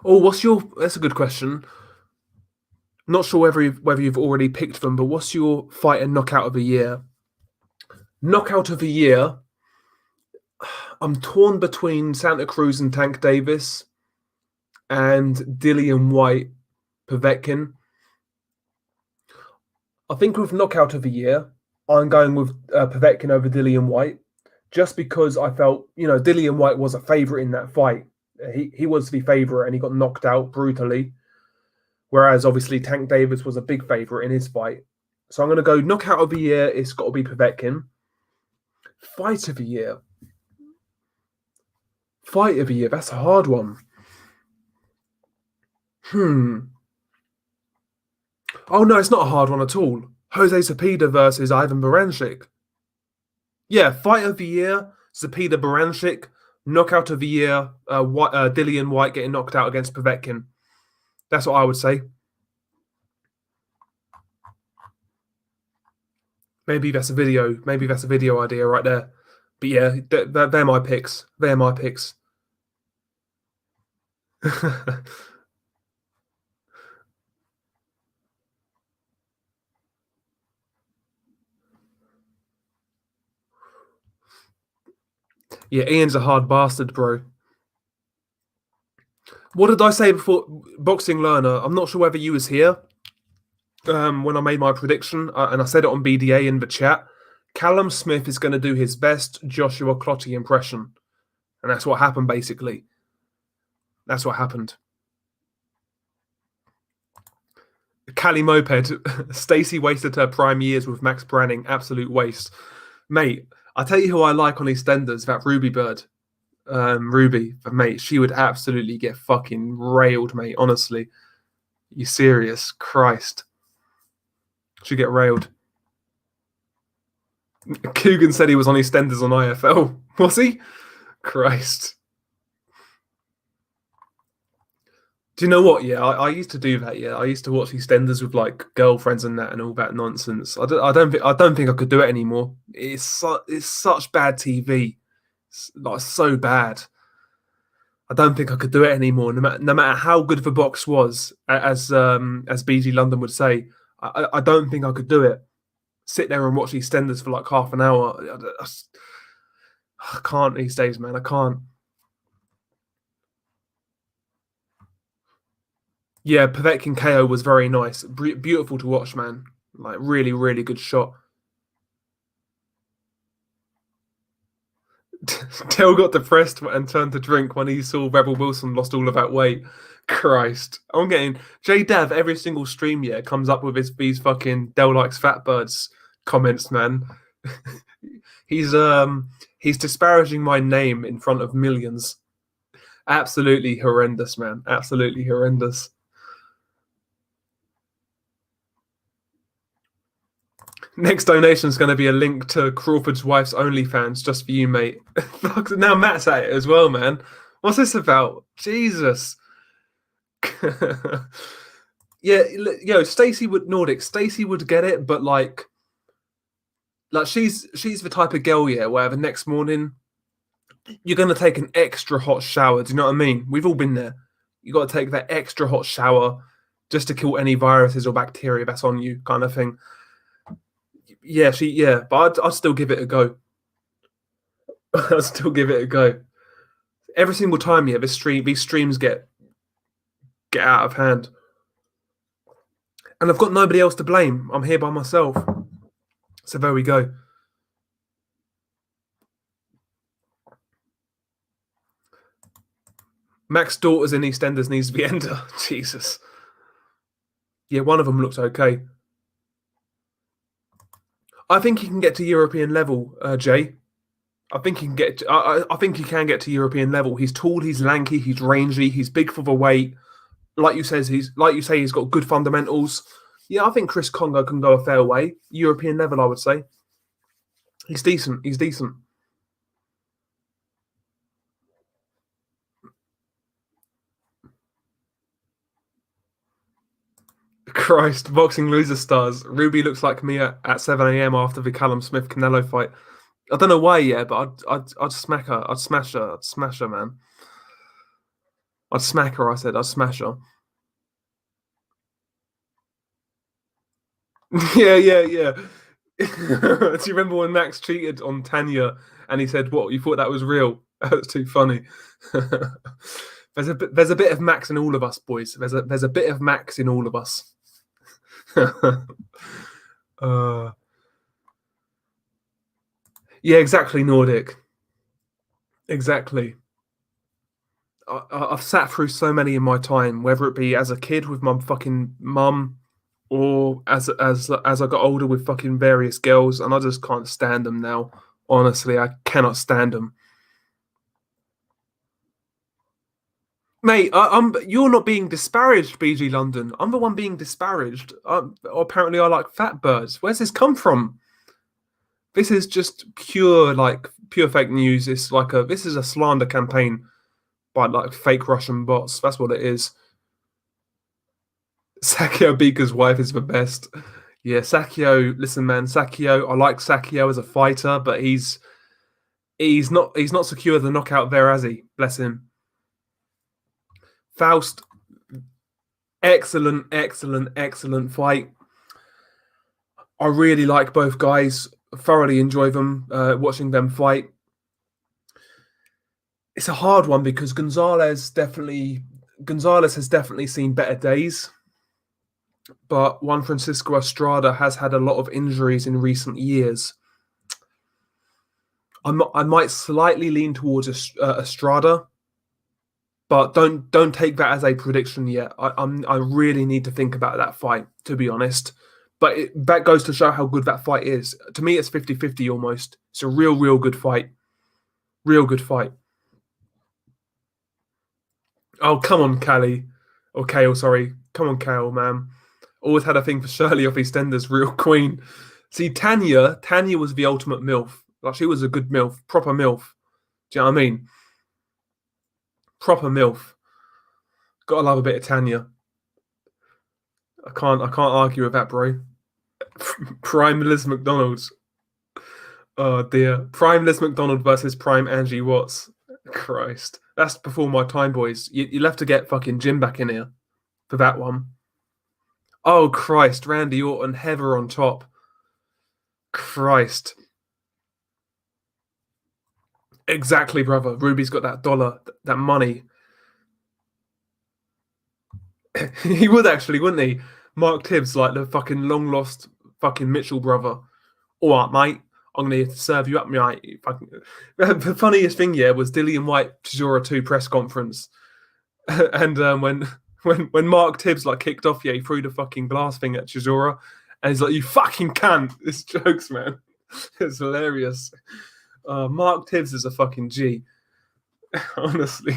Oh, that's a good question. Not sure whether you've already picked them, but what's your fight and knockout of the year? Knockout of the year, I'm torn between Santa Cruz and Tank Davis and Dillian White Povetkin. I think with knockout of the year, I'm going with Povetkin over Dillian White, just because I felt, Dillian White was a favourite in that fight. He was the favourite and he got knocked out brutally. Whereas obviously Tank Davis was a big favourite in his fight. So I'm going to go knockout of the year. It's got to be Povetkin. Fight of the year. Fight of the year. That's a hard one. Oh, no, it's not a hard one at all. Jose Zepeda versus Ivan Baranchyk. Yeah, fight of the year, Zepeda Baranchyk. Knockout of the year, Dillian White getting knocked out against Povetkin. That's what I would say. Maybe that's a video. Maybe that's a video idea right there. But yeah, they're my picks. They're my picks. Yeah, Ian's a hard bastard, bro. What did I say before? Boxing Learner. I'm not sure whether you was here when I made my prediction, and I said it on BDA in the chat. Callum Smith is going to do his best Joshua Clottey impression. And that's what happened, basically. That's what happened. Cali Moped. Stacey wasted her prime years with Max Branning. Absolute waste. Mate, I tell you who I like on EastEnders, that Ruby Bird. Ruby, but mate, she would absolutely get fucking railed, mate. Honestly. You serious? Christ. She'd get railed. Coogan said he was on EastEnders on IFL. Was he? Christ. Do you know what? Yeah, I used to do that. Yeah, I used to watch EastEnders with like girlfriends and that and all that nonsense. I don't think I could do it anymore. It's such bad TV. It's like so bad. I don't think I could do it anymore. No matter how good the box was, as BG London would say, I don't think I could do it. sit there and watch EastEnders for like half an hour. I can't these days, man. I can't. Yeah, Povetkin KO was very nice. Beautiful to watch, man. Like, really, really good shot. Dale got depressed and turned to drink when he saw Rebel Wilson lost all of that weight. Christ. I'm getting J Dev every single stream, yeah, comes up with these fucking Dale likes fat birds comments, man. He's disparaging my name in front of millions. Absolutely horrendous, man. Absolutely horrendous. Next donation is going to be a link to Crawford's wife's OnlyFans just for you, mate. Now Matt's at it as well, man. What's this about? Jesus. Yeah, Stacey would get it, but like she's the type of girl, yeah, where the next morning you're going to take an extra hot shower. Do you know what I mean? We've all been there. You got to take that extra hot shower just to kill any viruses or bacteria that's on you, kind of thing. Yeah, but I'd still give it a go. I'd still give it a go. Every single time, yeah, these streams get out of hand. And I've got nobody else to blame. I'm here by myself. So there we go. Mac's daughters in EastEnders needs to be enter. Jesus. Yeah, one of them looked okay. I think he can get to European level, Jay. I think he can get. I think he can get to European level. He's tall, he's lanky, he's rangy, he's big for the weight. Like you say, he's got good fundamentals. Yeah, I think Chris Congo can go a fair way. European level, I would say. He's decent. He's decent. Christ, boxing loser stars. Ruby looks like me at 7 a.m. after the Callum Smith Canelo fight. I don't know why, yeah, but I'd smack her. I'd smash her. I'd smash her, man. I'd smack her, I said. I'd smash her. Yeah. Do you remember when Max cheated on Tanya and he said, "What, you thought that was real?" That's too funny. There's a bit of Max in all of us, boys. There's a bit of Max in all of us. Yeah, exactly, Nordic. Exactly. I've sat through so many in my time, whether it be as a kid with my fucking mum, or as I got older with fucking various girls, and I just can't stand them now. Honestly, I cannot stand them. Mate, you're not being disparaged, BG London. I'm the one being disparaged. Apparently, I like fat birds. Where's this come from? This is just pure fake news. This is a slander campaign by like fake Russian bots. That's what it is. Sakio Bika's wife is the best. Yeah, Sakio. Listen, man, Sakio. I like Sakio as a fighter, but he's not secured the knockout there, has he? Bless him. Faust, excellent fight. I really like both guys. Thoroughly enjoy them, watching them fight. It's a hard one because Gonzalez has definitely seen better days. But Juan Francisco Estrada has had a lot of injuries in recent years. I might slightly lean towards Estrada, but don't take that as a prediction yet. I really need to think about that fight, to be honest. But that goes to show how good that fight is. To me, it's 50-50 almost. It's a real good fight. Real good fight. Oh, come on, Callie. Or Kale, sorry. Come on, Kale, man. Always had a thing for Shirley off EastEnders, real queen. See, Tanya was the ultimate MILF. Like, she was a good MILF, proper MILF. Do you know what I mean? Proper MILF. Gotta love a bit of Tanya. I can't argue with that, bro. Prime Liz McDonald's. Oh dear. Prime Liz McDonald versus Prime Angie Watts. Christ. That's before my time, boys. You'll have to get fucking Jim back in here for that one. Oh Christ, Randy Orton, Heather on top. Christ. Exactly, brother. Ruby's got that dollar, that money. He would actually, wouldn't he? Mark Tibbs, like the fucking long lost fucking Mitchell brother. All right, mate. I'm going to serve you up, mate. The funniest thing, yeah, was Dillian White Chisora 2 press conference. And when Mark Tibbs like kicked off, yeah, he threw the fucking glass thing at Chisora. And he's like, you fucking cunt. It's jokes, man. It's hilarious. Mark Tibbs is a fucking G. Honestly.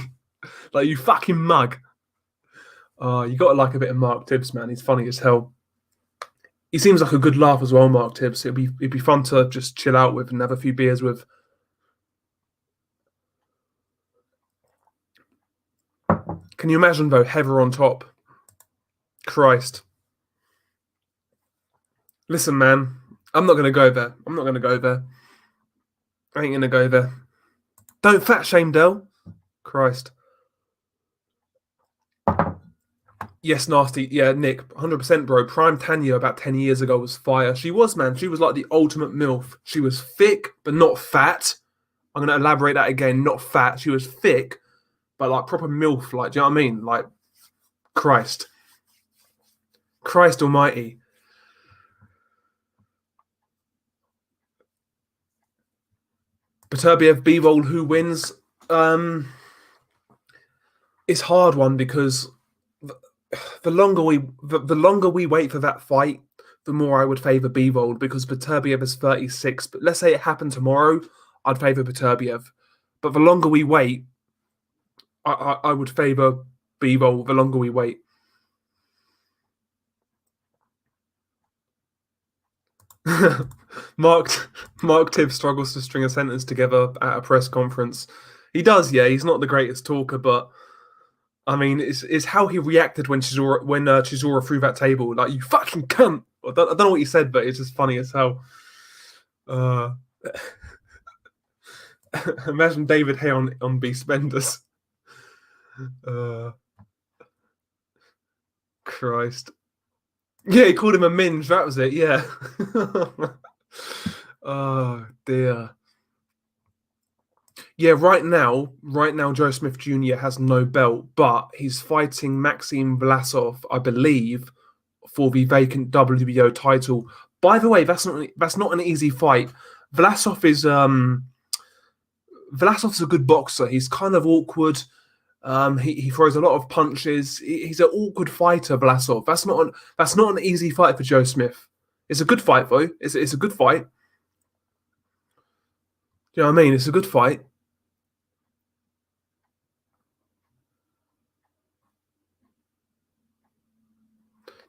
Like, you fucking mug. You got to like a bit of Mark Tibbs, man. He's funny as hell. He seems like a good laugh as well, Mark Tibbs. It'd be fun to just chill out with and have a few beers with. Can you imagine, though, Heather on top? Christ. Listen, man, I'm not going to go there. I'm not going to go there. I ain't going to go there. Don't fat shame, Del. Christ. Yes, nasty. Yeah, Nick, 100%, bro. Prime Tanya about 10 years ago was fire. She was, man. She was like the ultimate MILF. She was thick, but not fat. I'm going to elaborate that again. Not fat. She was thick, but like proper MILF. Like, do you know what I mean? Like, Christ. Christ almighty. Beterbiev, B-roll, who wins? It's a hard one because the longer we wait for that fight, the more I would favour B-roll because Beterbiev is 36. But let's say it happened tomorrow, I'd favour Beterbiev. But the longer we wait, I would favour B-roll the longer we wait. Mark Tibbs struggles to string a sentence together at a press conference. He does, yeah. He's not the greatest talker, but I mean, it's how he reacted when Chisora threw that table. Like, you fucking cunt. I don't know what he said, but it's just funny as hell. Imagine David Hay on Beastbenders. Christ. Yeah, he called him a minge. That was it. Yeah. Oh dear. Yeah, right now, Joe Smith Jr. has no belt, but he's fighting Maxim Vlasov, I believe, for the vacant WBO title. By the way, that's not an easy fight. Vlasov's a good boxer. He's kind of awkward. He throws a lot of punches. He's an awkward fighter, Vlasov. That's not an easy fight for Joe Smith. It's a good fight, though. It's a good fight. Do you know what I mean? It's a good fight.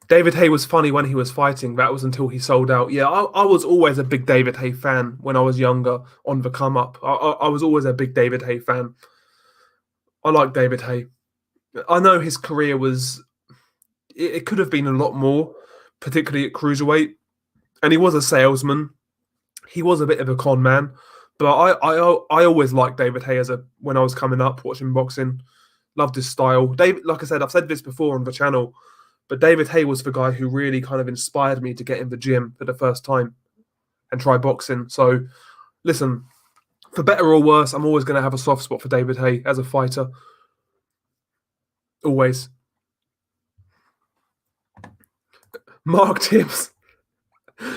David Hay was funny when he was fighting. That was until he sold out. Yeah, I was always a big David Hay fan when I was younger on the come up. I was always a big David Hay fan. I like David Hay. I know his career it could have been a lot more, particularly at cruiserweight. And he was a salesman. He was a bit of a con man. But I always liked David Hay when I was coming up watching boxing. Loved his style. Like I said, I've said this before on the channel, but David Hay was the guy who really kind of inspired me to get in the gym for the first time and try boxing. So, listen, for better or worse, I'm always going to have a soft spot for David Hay as a fighter. Always. Mark Tibbs.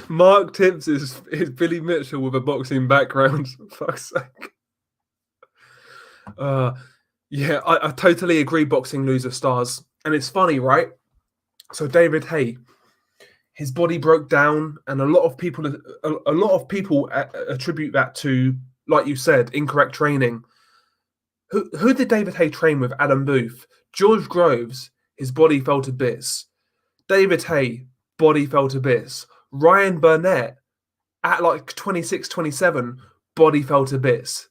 Mark Tibbs is Billy Mitchell with a boxing background. For fuck's sake. Yeah, I totally agree. Boxing loses stars, and it's funny, right? So David Hay, his body broke down, and a lot of people attribute that to, like you said, incorrect training. Who did David Hay train with? Adam Booth, George Groves. His body fell to bits. David Hay, body fell to bits. Ryan Burnett, at like 26, 27, body fell to bits.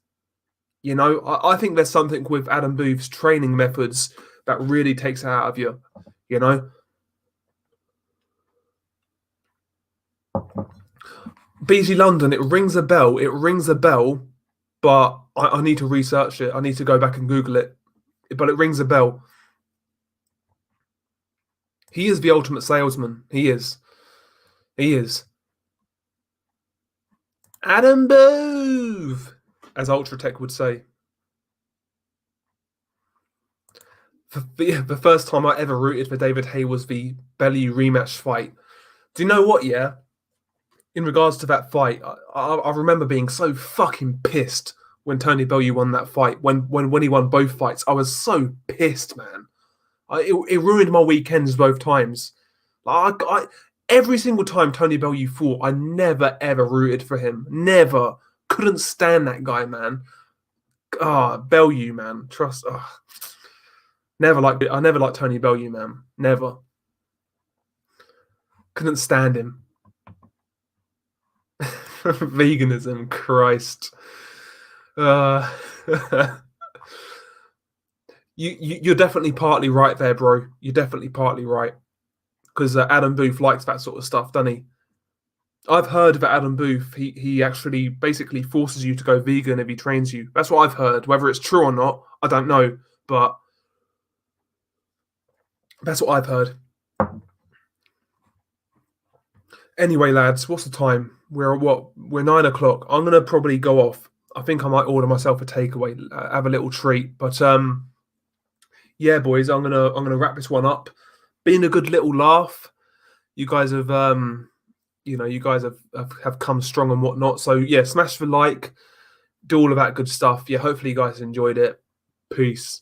You know, I think there's something with Adam Booth's training methods that really takes it out of you, you know? BG London, it rings a bell. But I need to research it. I need to go back and Google it. But it rings a bell. He is the ultimate salesman. He is. Adam Booth, as Ultratech would say. The first time I ever rooted for David Haye was the Bellew rematch fight. Do you know what, yeah? In regards to that fight, I remember being so fucking pissed when Tony Bellew won that fight. When he won both fights, I was so pissed, man. It ruined my weekends both times. Every single time Tony Bellew fought, I never ever rooted for him. Never. Couldn't stand that guy, man. Bellew, man. Trust. I never liked Tony Bellew, man. Never. Couldn't stand him. Veganism, Christ. You're definitely partly right there, bro. You're definitely partly right. Because Adam Booth likes that sort of stuff, doesn't he? I've heard that Adam Booth, he actually basically forces you to go vegan if he trains you. That's what I've heard. Whether it's true or not, I don't know. But that's what I've heard. Anyway, lads, what's the time? We're 9 o'clock. I'm gonna probably go off. I think I might order myself a takeaway, have a little treat. But yeah, boys, I'm gonna wrap this one up. Been a good little laugh. You guys have have come strong and whatnot. So yeah, smash the like, do all of that good stuff. Yeah, hopefully you guys enjoyed it. Peace.